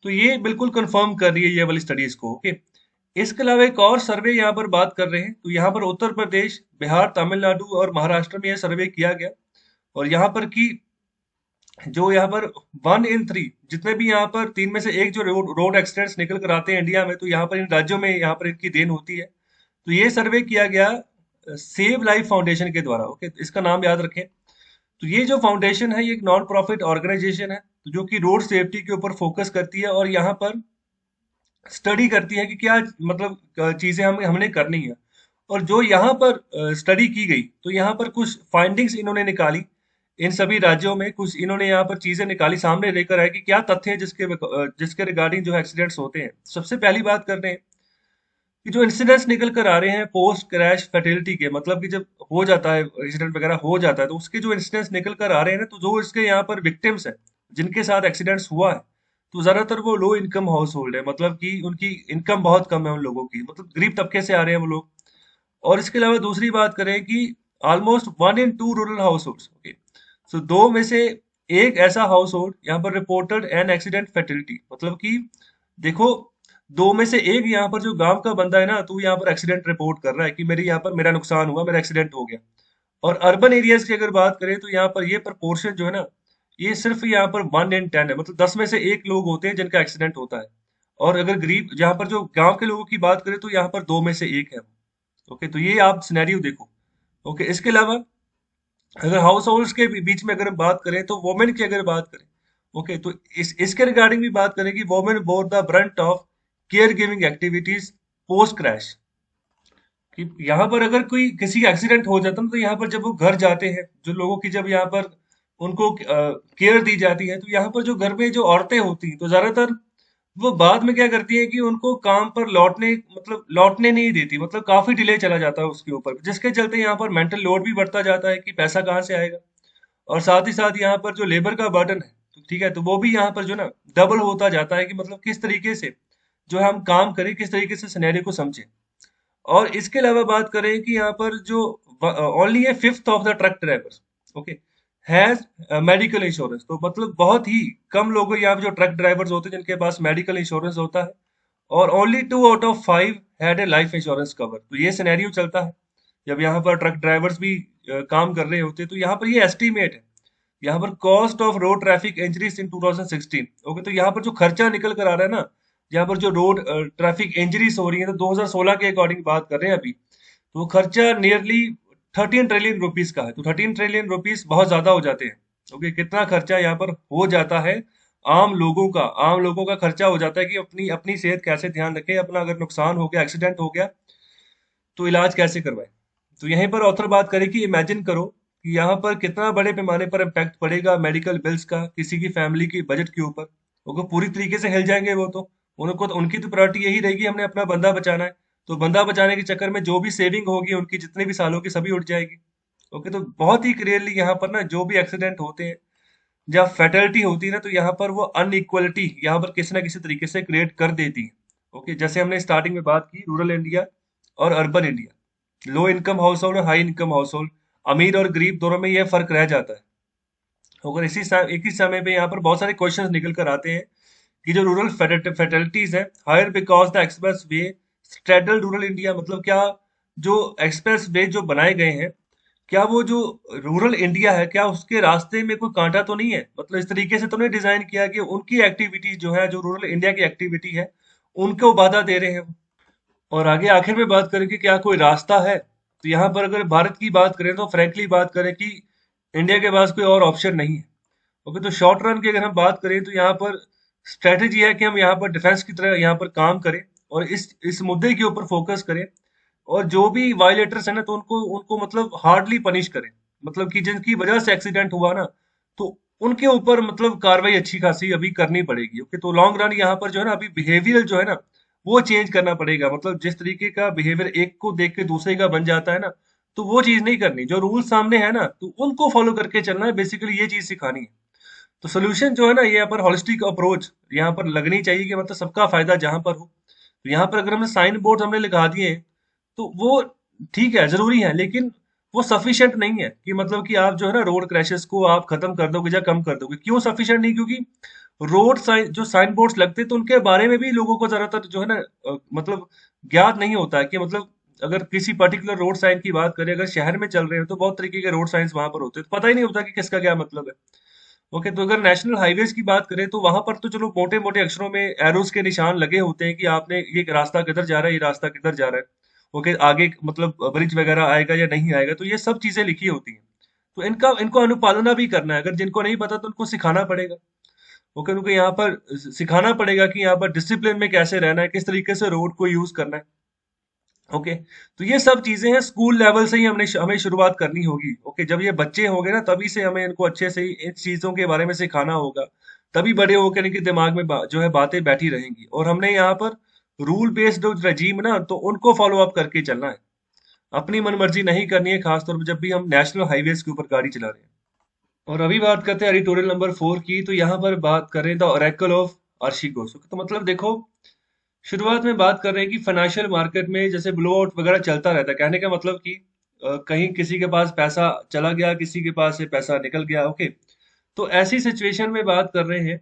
तो ये बिल्कुल कंफर्म कर रही है ये वाली स्टडीज को। ओके, इसके अलावा एक और सर्वे यहाँ पर बात कर रहे हैं, तो यहाँ पर उत्तर प्रदेश, बिहार, तमिलनाडु और महाराष्ट्र में यह सर्वे किया गया। और यहाँ पर की जो यहाँ पर 1 in 3, जितने भी यहाँ पर 3 में से एक जो रोड एक्सीडेंट्स निकल कर आते हैं इंडिया में, तो यहाँ पर इन राज्यों में यहाँ पर इनकी देन होती है। तो ये सर्वे किया गया सेव लाइफ फाउंडेशन के द्वारा। ओके, इसका नाम याद रखें। तो ये जो फाउंडेशन है, ये एक नॉन प्रॉफिट ऑर्गेनाइजेशन है, तो जो कि रोड सेफ्टी के ऊपर फोकस करती है, और यहाँ पर स्टडी करती है कि क्या मतलब चीजें हमने करनी है। और जो यहाँ पर स्टडी की गई, तो यहाँ पर कुछ फाइंडिंग्स इन्होंने निकाली, इन सभी राज्यों में कुछ इन्होंने यहाँ पर चीजें निकाली, सामने लेकर आए कि क्या तथ्य है जिसके रिगार्डिंग जो एक्सीडेंट्स होते हैं। सबसे पहली बात करते हैं कि जो इंसिडेंट्स निकल कर आ रहे हैं पोस्ट क्रैश फैटेलिटी के, मतलब कि जब हो जाता है एक्सीडेंट वगैरह हो जाता है, तो उसके जो इंसिडेंट्स निकल कर आ रहे हैं ना, तो जो इसके यहाँ पर विक्टिम्स हैं जिनके साथ एक्सीडेंट्स हुआ है, तो ज्यादातर वो लो इनकम हाउस होल्ड है, मतलब कि उनकी इनकम बहुत कम है उन लोगों की, मतलब गरीब तबके से आ रहे हैं वो लोग। और इसके अलावा दूसरी बात करें कि almost 1 in 2 rural household. Okay, so दो में से एक ऐसा हाउस होल्ड यहाँ पर रिपोर्टेड एन एक्सीडेंट फैटिलिटी, मतलब कि देखो, दो में से एक यहाँ पर जो गांव का बंदा है ना, तो यहाँ पर एक्सीडेंट रिपोर्ट कर रहा है कि मेरे यहाँ पर मेरा नुकसान हुआ, मेरा एक्सीडेंट हो गया। और अर्बन एरियाज की अगर बात करें, तो यहाँ पर ये प्रपोर्शन जो है ना, ये सिर्फ यहाँ पर 1 in 10 है, मतलब 10 में से एक लोग होते हैं जिनका एक्सीडेंट होता है। और अगर गरीब, यहाँ पर जो गांव के लोगों की बात करें, तो यहाँ पर 2 में से एक है। ओके, तो ये आप सिनेरियो देखो। ओके, इसके अलावा अगर हाउस होल्ड्स के बीच में अगर हम बात करें, तो वोमेन की अगर बात करें, ओके, तो इसके रिगार्डिंग भी बात करें कि women bore the Brunt of care giving activities post crash. कि यहाँ पर अगर कोई किसी का एक्सीडेंट हो जाता है, तो यहाँ पर जब वो घर जाते हैं, जो लोगों की जब यहाँ पर उनको केयर दी जाती है, तो यहाँ पर जो घर में जो औरतें होती हैं, तो ज्यादातर वो बाद में क्या करती है कि उनको काम पर लौटने, मतलब लौटने नहीं देती, मतलब काफी डिले चला जाता है उसके ऊपर, जिसके चलते यहाँ पर मेंटल लोड भी बढ़ता जाता है कि पैसा कहाँ से आएगा। और साथ ही साथ यहाँ पर जो लेबर का बर्डन है, तो ठीक है, तो वो भी यहाँ पर जो ना डबल होता जाता है, कि मतलब किस तरीके से जो हम काम करें, किस तरीके से सिनेरियो को समझें। और इसके अलावा बात करें कि यहाँ पर जो only A fifth of the truck drivers, okay, has medical insurance, तो मतलब बहुत ही कम लोग यहाँ पे जो ट्रक ड्राइवर्स होते हैं जिनके पास मेडिकल इंश्योरेंस होता है। और only 2 out of 5 had a life insurance cover, तो ये सिनेरियो चलता है जब यहाँ पर ट्रक ड्राइवर्स भी काम कर रहे होते हैं। तो यहाँ पर ये एस्टीमेट है, यहाँ पर cost of road traffic injuries in 2016। Okay, तो यहाँ पर जो खर्चा निकल कर आ रहा है ना, यहाँ पर जो रोड ट्रैफिक इंजरीज हो रही है, तो 2016 के अकॉर्डिंग बात कर रहे हैं अभी, तो वो खर्चा नियरली 13 ट्रिलियन रुपीज का है। तो 13 ट्रिलियन रुपीज बहुत ज्यादा हो जाते हैं। ओके, कितना खर्चा यहाँ पर हो जाता है आम लोगों का खर्चा हो जाता है कि अपनी अपनी सेहत कैसे ध्यान रखें, अपना अगर नुकसान हो गया, एक्सीडेंट हो गया, तो इलाज कैसे करवाएं। तो यहीं पर ऑथर बात करें कि इमेजिन करो कि यहाँ पर कितना बड़े पैमाने पर इम्पैक्ट पड़ेगा मेडिकल बिल्स का किसी की फैमिली की बजट के ऊपर। वो पूरी तरीके से हिल जाएंगे वो तो, उनको तो उनकी तो प्रायोरिटी यही रहेगी, हमने अपना बंदा बचाना है। तो बंदा बचाने के चक्कर में जो भी सेविंग होगी उनकी जितने भी सालों की, सभी उठ जाएगी। ओके, तो बहुत ही क्लियरली यहाँ पर ना जो भी एक्सीडेंट होते हैं, जब फैटलिटी होती है ना, तो यहाँ पर वो अनइक्वलिटी यहाँ पर किसी ना किसी तरीके से क्रिएट कर देती है। ओके, जैसे हमने स्टार्टिंग में बात की, रूरल इंडिया और urban India, low income house hold और हाई इनकम हाउस होल्ड, अमीर और गरीब दोनों में यह फर्क रह जाता है। अगर एक ही समय पे यहाँ पर बहुत सारे क्वेश्चंस निकल कर आते हैं कि जो रूरल फैटलिटीज है higher because the expressway straddle rural India, मतलब क्या जो एक्सप्रेस वे जो बनाए गए हैं, क्या वो जो रूरल इंडिया है, क्या उसके रास्ते में कोई कांटा तो नहीं है? मतलब इस तरीके से तो नहीं डिजाइन किया कि उनकी एक्टिविटीज जो है, जो रूरल इंडिया की एक्टिविटी है, उनको बाधा दे रहे हैं। और आगे आखिर में बात करें कि क्या कोई रास्ता है, तो यहाँ पर अगर भारत की बात करें तो फ्रैंकली बात करें कि इंडिया के पास कोई और ऑप्शन नहीं है। ओके, तो शॉर्ट रन की अगर हम बात करें तो यहाँ पर स्ट्रेटेजी है कि हम यहाँ पर डिफेंस की तरह यहाँ पर काम करें और इस मुद्दे के ऊपर फोकस करें, और जो भी वायलेटर्स है ना, तो उनको उनको मतलब हार्डली पनिश करें। मतलब कि जिनकी वजह से एक्सीडेंट हुआ ना, तो उनके ऊपर मतलब कार्रवाई अच्छी खासी अभी करनी पड़ेगी। ओके, तो लॉन्ग रन यहाँ पर जो है ना, अभी बिहेवियर जो है ना, वो चेंज करना पड़ेगा। मतलब जिस तरीके का बिहेवियर एक को देख के दूसरे का बन जाता है ना, तो वो चीज नहीं करनी। जो रूल सामने है ना, तो उनको फॉलो करके चलना है, बेसिकली ये चीज सिखानी है। तो सोल्यूशन जो है ना, ये यहाँ पर हॉलिस्टिक अप्रोच यहाँ पर लगनी चाहिए कि मतलब सबका फायदा जहां पर हो। तो यहाँ पर अगर हमने साइन बोर्ड हमने लगा दिए हैं, तो वो ठीक है, जरूरी है, लेकिन वो सफिशिएंट नहीं है कि मतलब कि आप जो है ना रोड क्रैशेस को आप खत्म कर दोगे या कम कर दोगे। क्यों सफिशिएंट नहीं? क्योंकि रोड साइन जो साइन बोर्ड्स लगते हैं, तो उनके बारे में भी लोगों को ज्यादातर जो है ना मतलब ज्ञात नहीं होता है कि मतलब अगर किसी पर्टिकुलर रोड साइन की बात करें, अगर शहर में चल रहे हैं तो बहुत तरीके के रोड साइंस वहां पर होते हैं, तो पता ही नहीं होता कि किसका क्या मतलब है। ओके, तो अगर नेशनल हाईवेज की बात करें तो वहां पर तो चलो मोटे मोटे अक्षरों में एरोस के निशान लगे होते हैं कि आपने ये रास्ता किधर जा रहा है, ये रास्ता किधर जा रहा है। ओके, आगे मतलब ब्रिज वगैरह आएगा या नहीं आएगा, तो ये सब चीजें लिखी होती हैं। तो इनका इनको अनुपालना भी करना है। अगर जिनको नहीं पता तो उनको सिखाना पड़ेगा। ओके, उनको यहाँ पर सिखाना पड़ेगा कि यहाँ पर डिसिप्लिन में कैसे रहना है, किस तरीके से रोड को यूज करना है। ओके, तो ये सब चीजें हैं, स्कूल लेवल से ही हमें शुरुआत करनी होगी। ओके, जब ये बच्चे होंगे ना, तभी से हमें इनको अच्छे से इन चीजों के बारे में सिखाना होगा। तभी बड़े होकर इनके दिमाग में जो है बातें बैठी रहेंगी। और हमने यहाँ पर रूल बेस्ड जो रजीम ना, तो उनको फॉलो अप करके चलना है। अपनी मनमर्जी नहीं करनी है, खासतौर पर जब भी हम नेशनल हाईवेज के ऊपर गाड़ी चला रहे हैं। और अभी बात करते हैं एडिटोरियल नंबर 4 की, तो यहाँ पर बात करें द ओरेकल ऑफ आर्शिगोस। तो मतलब देखो, शुरुआत में बात कर रहे हैं कि फाइनेंशियल मार्केट में जैसे ब्लो आउट वगैरह चलता रहता है। कहने का मतलब कि कहीं किसी के पास पैसा चला गया, किसी के पास से पैसा निकल गया। ओके, तो ऐसी सिचुएशन में बात कर रहे हैं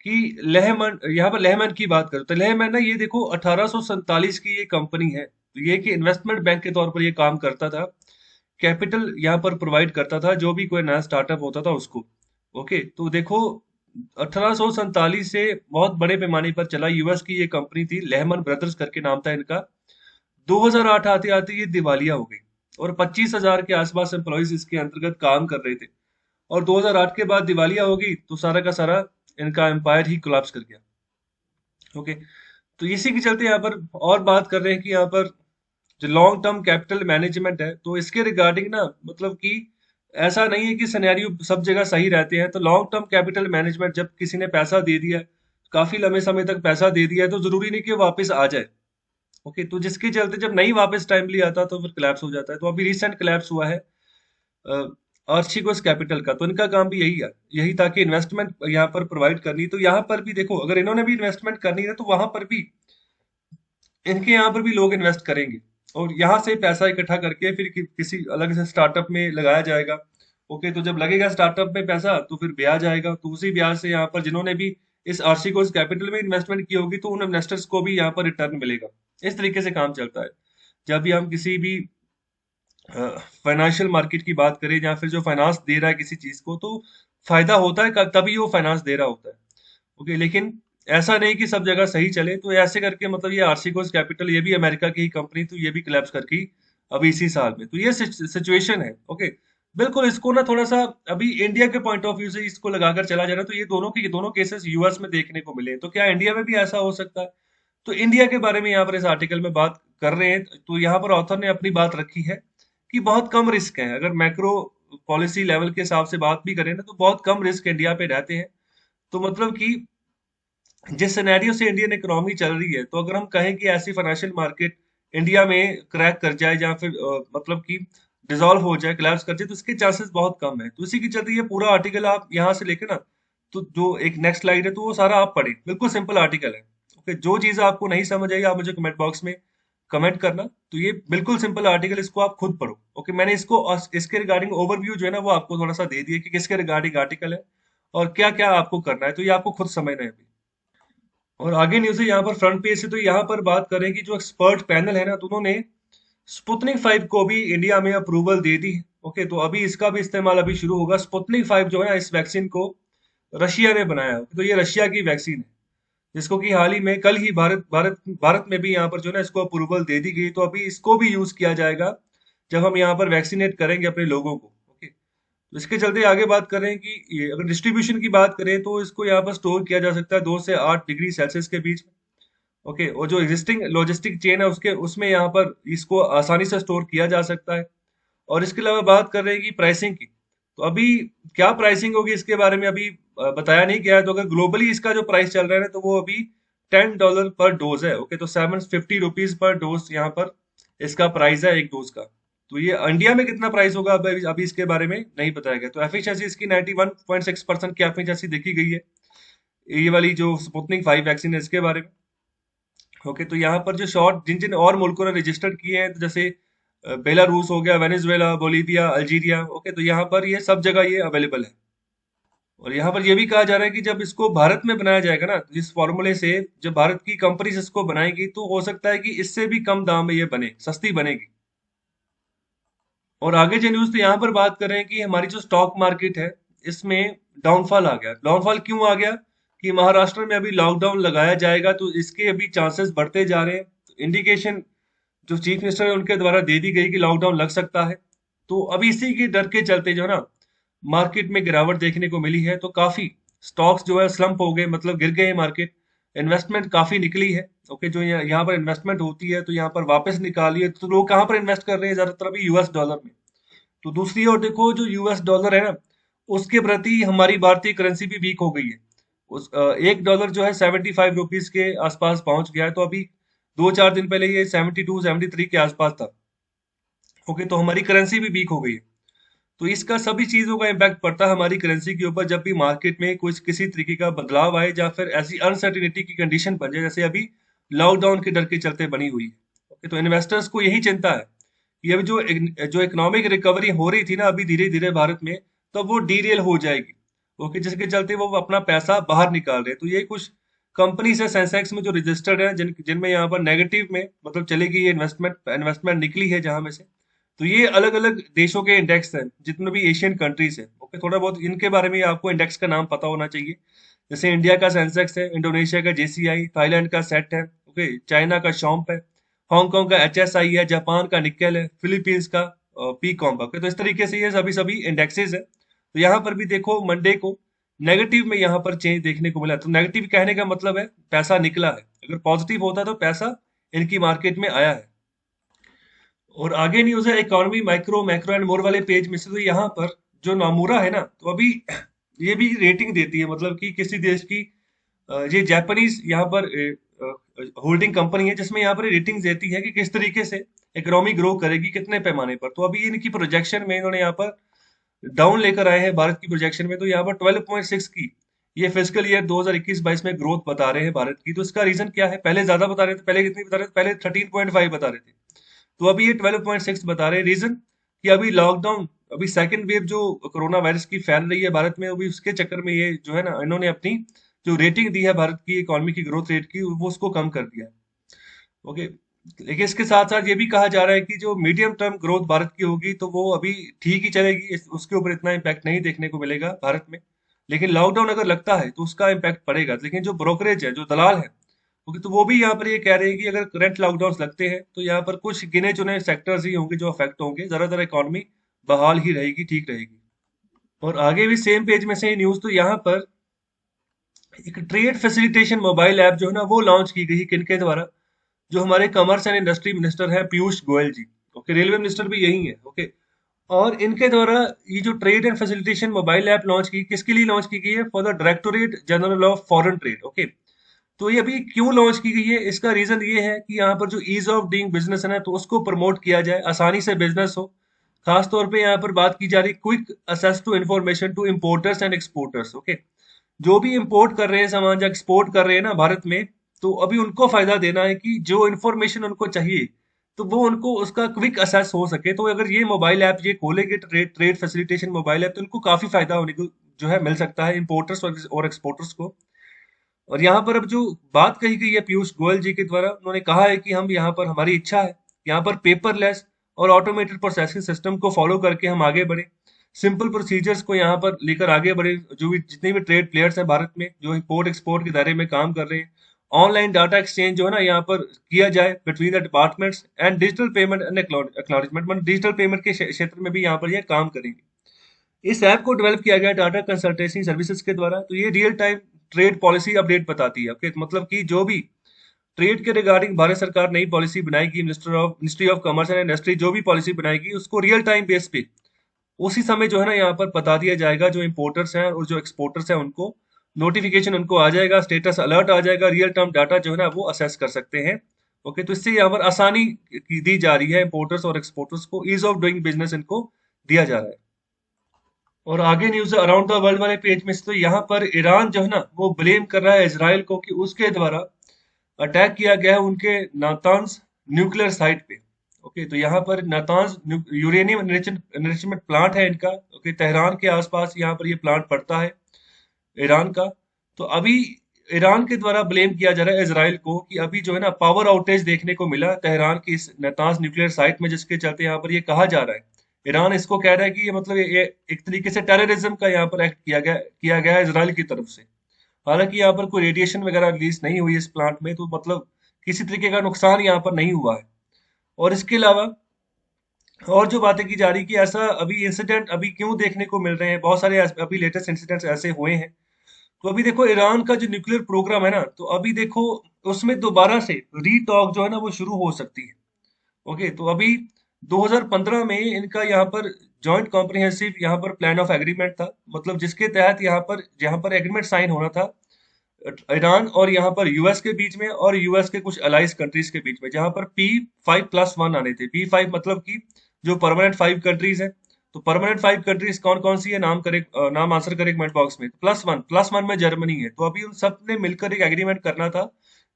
कि लेहमैन, यहाँ पर लेहमैन की बात करो तो लेहमैन ना, ये देखो 1847 की ये कंपनी है। तो ये कि इन्वेस्टमेंट बैंक के तौर पर ये काम करता था, कैपिटल यहाँ पर प्रोवाइड करता था जो भी कोई नया स्टार्टअप होता था उसको। ओके, तो देखो 1847 से बहुत बड़े पैमाने पर चला। यूएस की ये कंपनी थी, लेहमन ब्रदर्स करके नाम था इनका। 2008 आते आते ये दिवालिया हो गई, और 25,000 के आसपास एम्प्लॉयज इसके अंतर्गत काम कर रहे थे। और 2008 के बाद दिवालिया हो गई, तो सारा का सारा इनका एम्पायर ही कोलैप्स कर गया। ओके, तो इसी के चलते यहाँ पर और बात कर रहे हैं कि यहाँ पर जो लॉन्ग टर्म कैपिटल मैनेजमेंट है, तो इसके रिगार्डिंग ना, मतलब कि ऐसा नहीं है कि सिनेरियो सब जगह सही रहते हैं। तो लॉन्ग टर्म कैपिटल मैनेजमेंट, जब किसी ने पैसा दे दिया, काफी लंबे समय तक पैसा दे दिया है, तो जरूरी नहीं कि वो वापस आ जाए। ओके, तो जिसके चलते जब नहीं वापस टाइमली आता तो फिर क्लैप्स हो जाता है। तो अभी रिसेंट क्लैप्स हुआ है आर्चिगोस कैपिटल का। तो इनका काम भी यही है, यही था कि इन्वेस्टमेंट यहाँ पर प्रोवाइड करनी। तो यहाँ पर भी देखो, अगर इन्होंने भी इन्वेस्टमेंट करनी है तो वहां पर भी इनके यहाँ पर भी लोग इन्वेस्ट करेंगे, और यहाँ से पैसा इकट्ठा करके फिर किसी अलग से स्टार्टअप में लगाया जाएगा। ओके, तो जब लगेगा स्टार्टअप में पैसा, तो फिर ब्याज आएगा, तो उसी ब्याज से यहाँ पर जिन्होंने भी इस आर्शिकोस कैपिटल में इन्वेस्टमेंट की होगी, तो उन इन्वेस्टर्स को भी यहाँ पर रिटर्न मिलेगा। इस तरीके से काम चलता है। जब भी हम किसी भी फाइनेंशियल मार्केट की बात करें, या फिर जो फाइनेंस दे रहा है किसी चीज को, तो फायदा होता है तभी वो फाइनेंस दे रहा होता है। ओके, लेकिन ऐसा नहीं कि सब जगह सही चले। तो ऐसे करके मतलब ये आर्सिकोस कैपिटल, ये भी अमेरिका की ही कंपनी, तो ये भी कोलैप्स कर गई अभी इसी साल में। तो ये सिचुएशन है। ओके, बिल्कुल इसको ना थोड़ा सा अभी इंडिया के पॉइंट ऑफ व्यू से इसको लगाकर चला जा रहा है, तो ये दोनों केसेस यूएस में देखने को मिले। तो क्या इंडिया में भी ऐसा हो सकता है? तो इंडिया के बारे में यहाँ पर इस आर्टिकल में बात कर रहे हैं। तो यहाँ पर ऑथर ने अपनी बात रखी है कि बहुत कम रिस्क है। अगर मैक्रो पॉलिसी लेवल के हिसाब से बात भी करें ना, तो बहुत कम रिस्क इंडिया पे रहते हैं। तो मतलब कि जिस सिनेरियो से इंडियन इकोनॉमी चल रही है, तो अगर हम कहें कि ऐसी फाइनेंशियल मार्केट इंडिया में क्रैक कर जाए, या फिर मतलब कि डिसॉल्व हो जाए, कोलैप्स कर जाए, तो इसके चांसेस बहुत कम है। तो इसी के चलते ये पूरा आर्टिकल आप यहाँ से लेके ना, तो जो एक नेक्स्ट स्लाइड है, तो वो सारा आप पढ़ें। बिल्कुल सिंपल आर्टिकल है। ओके, जो चीज आपको नहीं समझ आई, आप मुझे कमेंट बॉक्स में कमेंट करना। तो ये बिल्कुल सिंपल आर्टिकल, इसको आप खुद पढ़ो। ओके, मैंने इसको इसके रिगार्डिंग ओवरव्यू जो है ना, वो आपको थोड़ा सा दे दिया कि किसके रिगार्डिंग आर्टिकल है और क्या क्या आपको करना है। तो ये आपको खुद समझना है अभी। और आगे न्यूज़ है यहाँ पर फ्रंट पेज से। तो यहाँ पर बात करें कि जो एक्सपर्ट पैनल है ना, तो उन्होंने स्पुतनिक 5 को भी इंडिया में अप्रूवल दे दी है। ओके, तो अभी इसका भी इस्तेमाल अभी शुरू होगा। स्पुतनिक 5 जो है, इस वैक्सीन को रशिया ने बनाया है, तो ये रशिया की वैक्सीन है, जिसको कि हाल ही में कल ही भारत में भी यहाँ पर जो है ना इसको अप्रूवल दे दी गई। तो अभी इसको भी यूज किया जाएगा जब हम यहाँ पर वैक्सीनेट करेंगे अपने लोगों को। ओके, तो इसके चलते आगे बात करें कि ये अगर डिस्ट्रीब्यूशन की बात करें तो इसको यहाँ पर स्टोर किया जा सकता है 2 से 8 डिग्री सेल्सियस के बीच में। ओके, और जो एग्जिस्टिंग लॉजिस्टिक चेन है उसके उसमें यहाँ पर इसको आसानी से स्टोर किया जा सकता है। और इसके अलावा बात कर रहे हैं कि प्राइसिंग की, तो अभी क्या प्राइसिंग होगी इसके बारे में अभी बताया नहीं गया है। तो अगर ग्लोबली इसका जो प्राइस चल रहा है ना, तो वो अभी $10 पर डोज है। ओके, तो ₹750 पर डोज यहाँ पर इसका प्राइस है एक डोज का। तो ये इंडिया में कितना प्राइस होगा अभी इसके बारे में नहीं बताया गया। तो एफिशिएंसी इसकी 91.6% की एफिशिएंसी देखी गई है, ये वाली जो स्पुतनिक 5 वैक्सीन है इसके बारे में। ओके, तो यहाँ पर जो शॉर्ट जिन जिन और मुल्कों ने रजिस्टर्ड किए हैं, तो जैसे बेलारूस हो गया, वेनेजुएला, बोलीविया, अल्जीरिया। ओके, तो यहाँ पर ये सब जगह ये अवेलेबल है। और यहाँ पर ये भी कहा जा रहा है कि जब इसको भारत में बनाया जाएगा ना, तो इस फॉर्मूले से जब भारत की कंपनीज इसको बनाएगी तो हो सकता है कि इससे भी कम दाम में ये बने, सस्ती बनेगी। और आगे जो न्यूज तो यहाँ पर बात कर रहे हैं कि हमारी जो स्टॉक मार्केट है इसमें डाउनफॉल आ गया। डाउनफॉल क्यों आ गया? कि महाराष्ट्र में अभी लॉकडाउन लगाया जाएगा, तो इसके अभी चांसेस बढ़ते जा रहे हैं। इंडिकेशन जो चीफ मिनिस्टर है उनके द्वारा दे दी गई कि लॉकडाउन लग सकता है। तो अभी इसी के डर के चलते जो है ना मार्केट में गिरावट देखने को मिली है। तो काफी स्टॉक्स जो है स्लंप हो गए, मतलब गिर गए मार्केट। इन्वेस्टमेंट काफी निकली है। ओके, जो यहाँ पर इन्वेस्टमेंट होती है तो यहाँ पर वापस निकाली है। तो लोग कहाँ पर इन्वेस्ट कर रहे हैं? ज्यादातर अभी यूएस डॉलर में। तो दूसरी ओर देखो, जो यूएस डॉलर है ना, उसके प्रति हमारी भारतीय करेंसी भी वीक हो गई है। एक डॉलर जो है 75 रुपीज के आसपास पहुंच गया है। तो अभी 2-4 दिन पहले ये 72-73 के आसपास था। ओके, तो हमारी करेंसी भी वीक हो गई है। तो इसका सभी चीजों का इम्पैक्ट पड़ता है हमारी करेंसी के ऊपर जब भी मार्केट में कुछ किसी तरीके का बदलाव आए, या फिर ऐसी अनसर्टिनिटी की कंडीशन बन जाए जैसे अभी लॉकडाउन के डर के चलते बनी हुई है। ओके, तो इन्वेस्टर्स को यही चिंता है कि अभी जो इकोनॉमिक रिकवरी हो रही थी ना अभी धीरे धीरे भारत में, तो वो डीरेल हो जाएगी। ओके, जिसके चलते वो अपना पैसा बाहर निकाल रहे हैं। तो ये कुछ कंपनी से सेंसेक्स में जो रजिस्टर्ड है, जिनमें यहाँ पर नेगेटिव में मतलब चलेगी ये इन्वेस्टमेंट इन्वेस्टमेंट निकली है जहां में से। तो ये अलग अलग देशों के इंडेक्स हैं, जितने भी एशियन कंट्रीज है। ओके, थोड़ा बहुत इनके बारे में आपको इंडेक्स का नाम पता होना चाहिए। जैसे इंडिया का सेंसेक्स है, इंडोनेशिया का जेसीआई, थाईलैंड का सेट है, ओके, चाइना का शॉम्प है, हांगकांग का एचएसआई है, जापान का निक्केल है, फिलीपींस का पी कॉम्प। ओके, तो इस तरीके से ये सभी सभी इंडेक्सेस है। तो यहाँ पर भी देखो मंडे को नेगेटिव में यहाँ पर चेंज देखने को मिला। तो नेगेटिव कहने का मतलब है पैसा निकला है, अगर पॉजिटिव होता तो पैसा इनकी मार्केट में आया है। और आगे न्यूज है economy micro macro and more वाले पेज में से। तो यहाँ पर जो नामूरा है ना, तो अभी ये भी रेटिंग देती है, मतलब कि किसी देश की ये जापानीज यहाँ पर होल्डिंग कंपनी है, जिसमें यहाँ पर रेटिंग देती है कि किस तरीके से इकोनॉमी ग्रो करेगी, कितने पैमाने पर। तो अभी इनकी प्रोजेक्शन में इन्होंने यहाँ पर डाउन लेकर आए हैं भारत की प्रोजेक्शन में। तो यहाँ पर 12.6 की ये फिजिकल ईयर 2021-22 में ग्रोथ बता रहे हैं भारत की। तो इसका रीजन क्या है? पहले ज्यादा बता रहे थे, पहले कितनी बता रहे थे? पहले 13.5 बता रहे थे, तो अभी ये 12.6 बता रहे हैं। रीजन कि अभी लॉकडाउन, अभी सेकंड वेव जो कोरोना वायरस की फैल रही है भारत में, अभी उसके चक्कर में ये जो है ना इन्होंने अपनी जो रेटिंग दी है भारत की इकोनॉमी की ग्रोथ रेट की, वो उसको कम कर दिया है। ओके, लेकिन इसके साथ साथ ये भी कहा जा रहा है कि जो मीडियम टर्म ग्रोथ भारत की होगी तो वो अभी ठीक ही चलेगी, उसके ऊपर इतना इम्पैक्ट नहीं देखने को मिलेगा भारत में। लेकिन लॉकडाउन अगर लगता है तो उसका इम्पैक्ट पड़ेगा। लेकिन जो ब्रोकरेज है, जो दलाल है, ओके, तो वो भी यहाँ पर ये कह रहे हैं कि अगर करंट लॉकडाउन लगते हैं तो यहाँ पर कुछ गिने चुने सेक्टर्स ही होंगे जो अफेक्ट होंगे, ज्यादातर इकोनॉमी बहाल ही रहेगी, ठीक रहेगी। और आगे भी सेम पेज में से न्यूज, तो यहाँ पर एक ट्रेड फैसिलिटेशन मोबाइल ऐप जो है ना वो लॉन्च की गई किनके द्वारा? जो हमारे कमर्स एंड इंडस्ट्री मिनिस्टर है पीयूष गोयल जी। ओके, रेलवे मिनिस्टर भी यही है। ओके, और इनके द्वारा ये जो trade and facilitation mobile app launch की, किसके लिए लॉन्च की गई है? For the directorate general of foreign trade. Okay, तो ये अभी क्यों लॉन्च की गई है? इसका रीजन ये है कि यहाँ पर जो ईज ऑफ डूइंग बिजनेस है ना, तो उसको प्रमोट किया जाए, आसानी से बिजनेस हो। खास तौर पे यहाँ पर बात की जा रही quick access to information to importers and exporters. Okay, जो भी इंपोर्ट कर रहे हैं सामान या एक्सपोर्ट कर रहे हैं ना भारत में, तो अभी उनको फायदा देना है कि जो इन्फॉर्मेशन उनको चाहिए तो वो उनको उसका क्विक असेस हो सके। तो अगर ये मोबाइल ऐप ये खोलेंगे, trade trade facilitation mobile app, तो उनको काफी फायदा होने को जो है मिल सकता है इंपोर्टर्स और एक्सपोर्टर्स को। और यहाँ पर अब जो बात कही गई है पीयूष गोयल जी के द्वारा, उन्होंने कहा है कि हम यहाँ पर हमारी इच्छा है यहाँ पर पेपरलेस और ऑटोमेटेड प्रोसेसिंग सिस्टम को फॉलो करके हम आगे बढ़े, सिंपल प्रोसीजर्स को यहाँ पर लेकर आगे बढ़े। जो भी जितने भी ट्रेड प्लेयर्स हैं भारत में जो इम्पोर्ट एक्सपोर्ट के दायरे में काम कर रहे हैं, ऑनलाइन डाटा एक्सचेंज जो है ना यहाँ पर किया जाए between the departments and digital payment and acknowledgement, मतलब डिजिटल पेमेंट के क्षेत्र में भी यहाँ पर ये काम करेंगे। इस ऐप को डेवलप किया गया टाटा कंसल्टेंसी सर्विसेज के द्वारा। तो ये real time trade policy update बताती है। ओके, मतलब कि जो भी ट्रेड के रिगार्डिंग भारत सरकार नई पॉलिसी बनाएगी, ministry of commerce and industry जो भी पॉलिसी बनाएगी उसको रियल टाइम बेस पे उसी समय जो है ना यहाँ पर बता दिया जाएगा। जो इंपोर्टर्स हैं और जो एक्सपोर्टर्स हैं उनको नोटिफिकेशन उनको आ जाएगा, स्टेटस अलर्ट आ जाएगा, रियल टाइम डाटा जो है ना वो असेस कर सकते हैं। ओके, तो इससे यहाँ पर आसानी दी जा रही है इंपोर्टर्स और एक्सपोर्टर्स को, ईज ऑफ डूइंग बिजनेस इनको दिया जा रहा है। और आगे न्यूज अराउंड द वर्ल्ड वाले पेज में से तो यहाँ पर ईरान जो है ना वो ब्लेम कर रहा है इसराइल को कि उसके द्वारा अटैक किया गया है उनके नातांज न्यूक्लियर साइट पे। ओके, तो यहाँ पर नातांज यूरेनियम एनरिचमेंट प्लांट है इनका। ओके, तेहरान के आसपास यहाँ पर ये प्लांट पड़ता है ईरान का। तो अभी ईरान के द्वारा ब्लेम किया जा रहा है इसराइल को कि अभी जो है ना पावर आउटेज देखने को मिला तेहरान की इस नातांज न्यूक्लियर साइट में, जिसके चलते यहाँ पर ये कहा जा रहा है, ईरान इसको कह रहा है कि ये मतलब ये एक तरीके से टेररिज्म का यहाँ पर एक्ट किया गया है इसराइल की तरफ से। हालांकि यहाँ पर कोई रेडिएशन वगैरह रिलीज नहीं हुई इस प्लांट में, तो मतलब किसी तरीके का नुकसान यहाँ पर नहीं हुआ है। और इसके अलावा और जो बातें की जा रही कि ऐसा अभी इंसिडेंट अभी क्यों देखने को मिल रहे हैं, बहुत सारे अभी लेटेस्ट इंसिडेंट्स ऐसे हुए हैं। तो अभी देखो ईरान का जो न्यूक्लियर प्रोग्राम है ना, तो अभी देखो उसमें दोबारा से रीटॉक जो है ना वो शुरू हो सकती है। ओके, तो अभी 2015 में इनका यहाँ पर जॉइंट कॉम्प्रिहेंसिव यहाँ पर प्लान ऑफ एग्रीमेंट था, मतलब जिसके तहत यहाँ पर एग्रीमेंट साइन होना था ईरान और यहाँ पर यूएस के बीच में और यूएस के कुछ अलाइज कंट्रीज के बीच में, जहाँ पर P5+1 आने थे। P5 मतलब कि जो परमानेंट 5 कंट्रीज हैं। तो परमानेंट 5 कंट्रीज कौन कौन सी है, नाम आंसर करे कमेंट बॉक्स में। प्लस वन में जर्मनी है। तो अभी उन सब ने मिलकर एक एग्रीमेंट करना था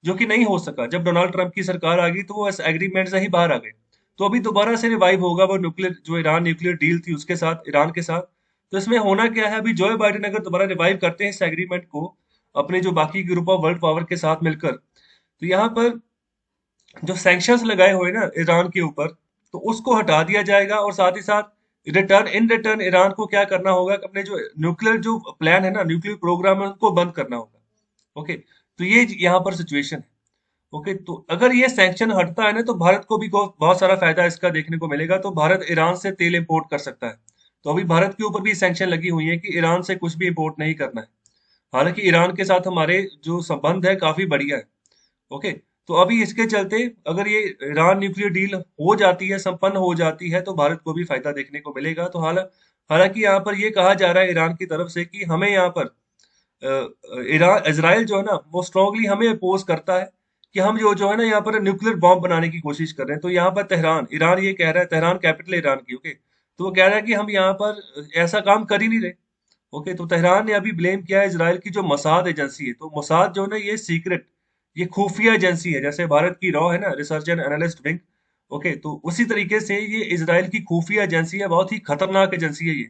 जो कि नहीं हो सका। जब डोनाल्ड ट्रंप की सरकार आ गई तो वो इस एग्रीमेंट से ही बाहर आ गए। तो अभी दोबारा से रिवाइव होगा वो न्यूक्लियर जो ईरान न्यूक्लियर डील थी उसके साथ, ईरान के साथ। तो इसमें होना क्या है, अभी जो बाइडेन अगर दोबारा रिवाइव करते हैं इस एग्रीमेंट को अपने जो बाकी ग्रुप ऑफ वर्ल्ड पावर के साथ मिलकर, तो यहाँ पर जो सैंक्शंस लगाए हुए ना ईरान के ऊपर, तो उसको हटा दिया जाएगा। और साथ ही साथ इन रिटर्न ईरान को क्या करना होगा, अपने जो न्यूक्लियर जो प्लान है ना, न्यूक्लियर प्रोग्राम है, उनको बंद करना होगा। ओके, तो ये यहाँ पर सिचुएशन है। ओके, तो अगर ये सैंक्शन हटता है ना तो भारत को भी बहुत सारा फायदा इसका देखने को मिलेगा। तो भारत ईरान से तेल इंपोर्ट कर सकता है। तो अभी भारत के ऊपर भी सैंक्शन लगी हुई है कि ईरान से कुछ भी इंपोर्ट नहीं करना है। हालांकि ईरान के साथ हमारे जो संबंध है काफी बढ़िया है। ओके, तो अभी इसके चलते अगर ये ईरान न्यूक्लियर डील हो जाती है, संपन्न हो जाती है, तो भारत को भी फायदा देखने को मिलेगा। तो हालांकि यहाँ पर ये कहा जा रहा है ईरान की तरफ से कि हमें यहाँ पर ईरान इजराइल जो है ना वो स्ट्रांगली हमें अपोज करता है कि हम जो है ना यहाँ पर न्यूक्लियर बॉम्ब बनाने की कोशिश कर रहे हैं। तो यहाँ पर ईरान ये कह रहा है, तेहरान कैपिटल ईरान की। ओके, तो वो कह रहा है कि हम यहाँ पर ऐसा काम कर ही नहीं रहे। ओके, तो तेहरान ने अभी ब्लेम किया है इजराइल की जो मोसाद एजेंसी है। तो मोसाद जो है ना ये सीक्रेट, ये खुफिया एजेंसी है, जैसे भारत की रॉ है ना, research and analyst wing. Okay, तो उसी तरीके से ये इजराइल की खुफिया एजेंसी है, बहुत ही खतरनाक एजेंसी है ये।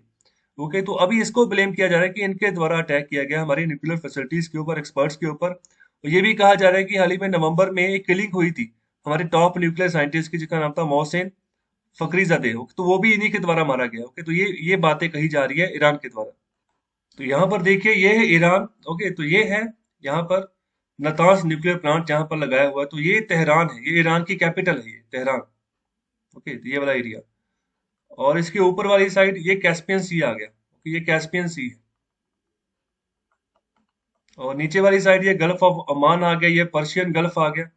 ओके, तो अभी इसको ब्लेम किया जा रहा है कि इनके द्वारा अटैक किया गया हमारी न्यूक्लियर फैसिलिटीज के ऊपर, एक्सपर्ट्स के ऊपर। और ये भी कहा जा रहा है कि हाल ही में नवंबर में एक किलिंग हुई थी हमारे टॉप न्यूक्लियर साइंटिस्ट की, जिसका नाम था मोहसेन फकरीजदे। तो वो भी इन्हीं के द्वारा मारा गया। ओके, तो ये बातें कही जा रही है ईरान के द्वारा। तो यहाँ पर देखिए ये है ईरान। ओके, तो ये है यहाँ पर नतांज न्यूक्लियर प्लांट जहाँ पर लगाया हुआ है। तो ये तेहरान है, ये ईरान की कैपिटल है, ये तेहरान। ओके, तो ये वाला एरिया। और इसके ऊपर वाली साइड ये कैस्पियन सी आ गया। ओके, ये कैस्पियन सी है। और नीचे वाली साइड ये गल्फ ऑफ ओमान आ गया, ये पर्शियन गल्फ आ गया।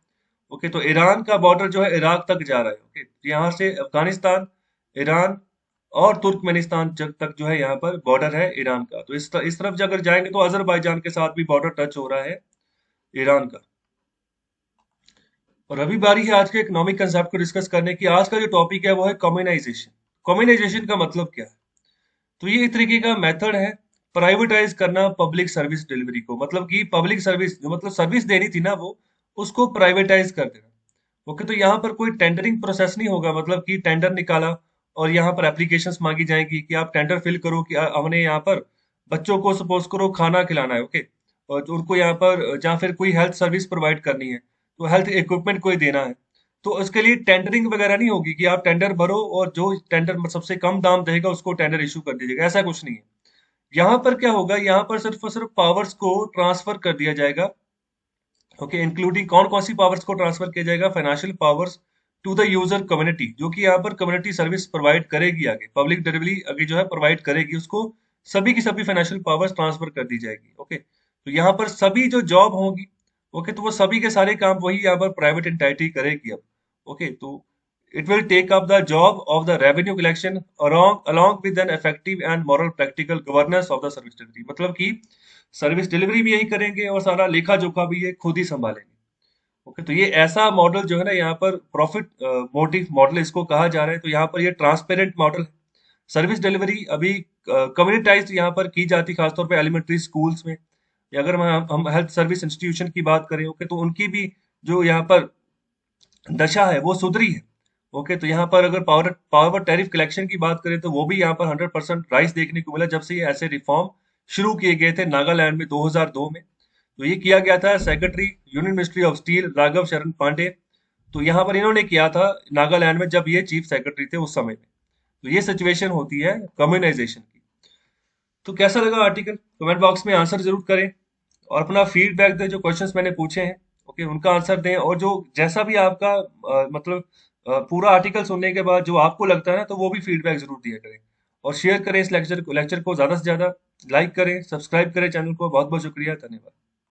ओके, तो ईरान का बॉर्डर जो है इराक तक जा रहा है। ओके, यहाँ से अफगानिस्तान, ईरान और तुर्कमेनिस्तान तक जो है यहाँ पर बॉर्डर है ईरान का। तो इस तरफ अगर जाएंगे तो अजरबैजान के साथ भी बॉर्डर टच हो रहा है ईरान का। और अभी बारी है आज के इकोनॉमिक कंसेप्ट को डिस्कस करने की। आज का जो टॉपिक है वो है कम्युनाइजेशन। कम्युनाइजेशन का मतलब क्या है? तो ये एक तरीके का मेथड है प्राइवेटाइज करना पब्लिक सर्विस डिलीवरी को, मतलब कि पब्लिक सर्विस जो मतलब सर्विस देनी थी ना वो, उसको प्राइवेटाइज कर देना। ओके, तो यहाँ पर कोई टेंडरिंग प्रोसेस नहीं होगा, मतलब कि टेंडर निकाला और यहाँ पर एप्लीकेशंस मांगी जाएंगी कि आप टेंडर फिल करो कि हमने यहाँ पर बच्चों को सपोज करो खाना खिलाना है। ओके, और उनको यहाँ पर जहाँ फिर कोई हेल्थ सर्विस प्रोवाइड करनी है, तो हेल्थ इक्विपमेंट कोई देना है। तो उसके लिए टेंडरिंग वगैरह नहीं होगी कि आप टेंडर भरो और जो टेंडर सबसे कम दाम देगा उसको टेंडर इशू कर दीजिएगा, ऐसा कुछ नहीं है। यहाँ पर क्या होगा, यहाँ पर सिर्फ और सिर्फ पावर्स को ट्रांसफर कर दिया जाएगा। ओके, इंक्लूडिंग कौन कौन सी पावर्स को ट्रांसफर किया जाएगा, financial powers to the user community, जो कि यहाँ पर कम्युनिटी सर्विस प्रोवाइड करेगी, आगे पब्लिक डिलीवरी आगे जो है प्रोवाइड करेगी, उसको सभी की सभी फाइनेंशियल पावर्स ट्रांसफर कर दी जाएगी। ओके, तो यहाँ पर सभी जो जॉब होंगी, ओके, तो वो सभी के सारे काम वही यहाँ पर प्राइवेट एंटिटी करेगी अब। ओके, तो it will take up the job of the revenue collection along with an effective and moral practical governance of the service delivery, मतलब कि सर्विस डिलीवरी भी यही करेंगे और सारा लेखा जोखा भी ये खुद ही संभालेंगे। ओके, तो ये ऐसा मॉडल जो है ना, यहाँ पर प्रॉफिट मोटिव मॉडल इसको कहा जा रहा है। तो यहाँ पर ये ट्रांसपेरेंट मॉडल है। सर्विस डिलीवरी अभी कम्युनिटाइज्ड यहाँ पर की जाती, खासतौर पे एलिमेंट्री स्कूल्स में, या अगर हम हेल्थ सर्विस इंस्टीट्यूशन की बात करें, ओके, तो उनकी भी जो यहाँ पर दशा है वो सुधरी है। ओके, तो यहाँ पर अगर पावर पावर टैरिफ कलेक्शन की बात करें तो वो भी यहाँ पर 100% राइस देखने को मिला जब से ये ऐसे रिफॉर्म शुरू किए गए थे नागालैंड में 2002 में। तो ये किया गया था secretary union ministry of steel Raghav Sharan Pandey. तो यहाँ पर इन्होंने किया था नागालैंड में जब ये चीफ सेक्रेटरी थे उस समय में। तो ये सिचुएशन होती है कम्युनाइजेशन की। तो कैसा लगा आर्टिकल, कमेंट बॉक्स में आंसर जरूर करें और अपना फीडबैक दें, जो क्वेश्चंस मैंने पूछे हैं, ओके, उनका आंसर दें। और जो जैसा भी आपका मतलब पूरा आर्टिकल सुनने के बाद जो आपको लगता है ना, तो वो भी फीडबैक जरूर दिया करें और शेयर करें इस लेक्चर को ज्यादा से ज्यादा। लाइक करें, सब्सक्राइब करें चैनल को। बहुत बहुत शुक्रिया, धन्यवाद।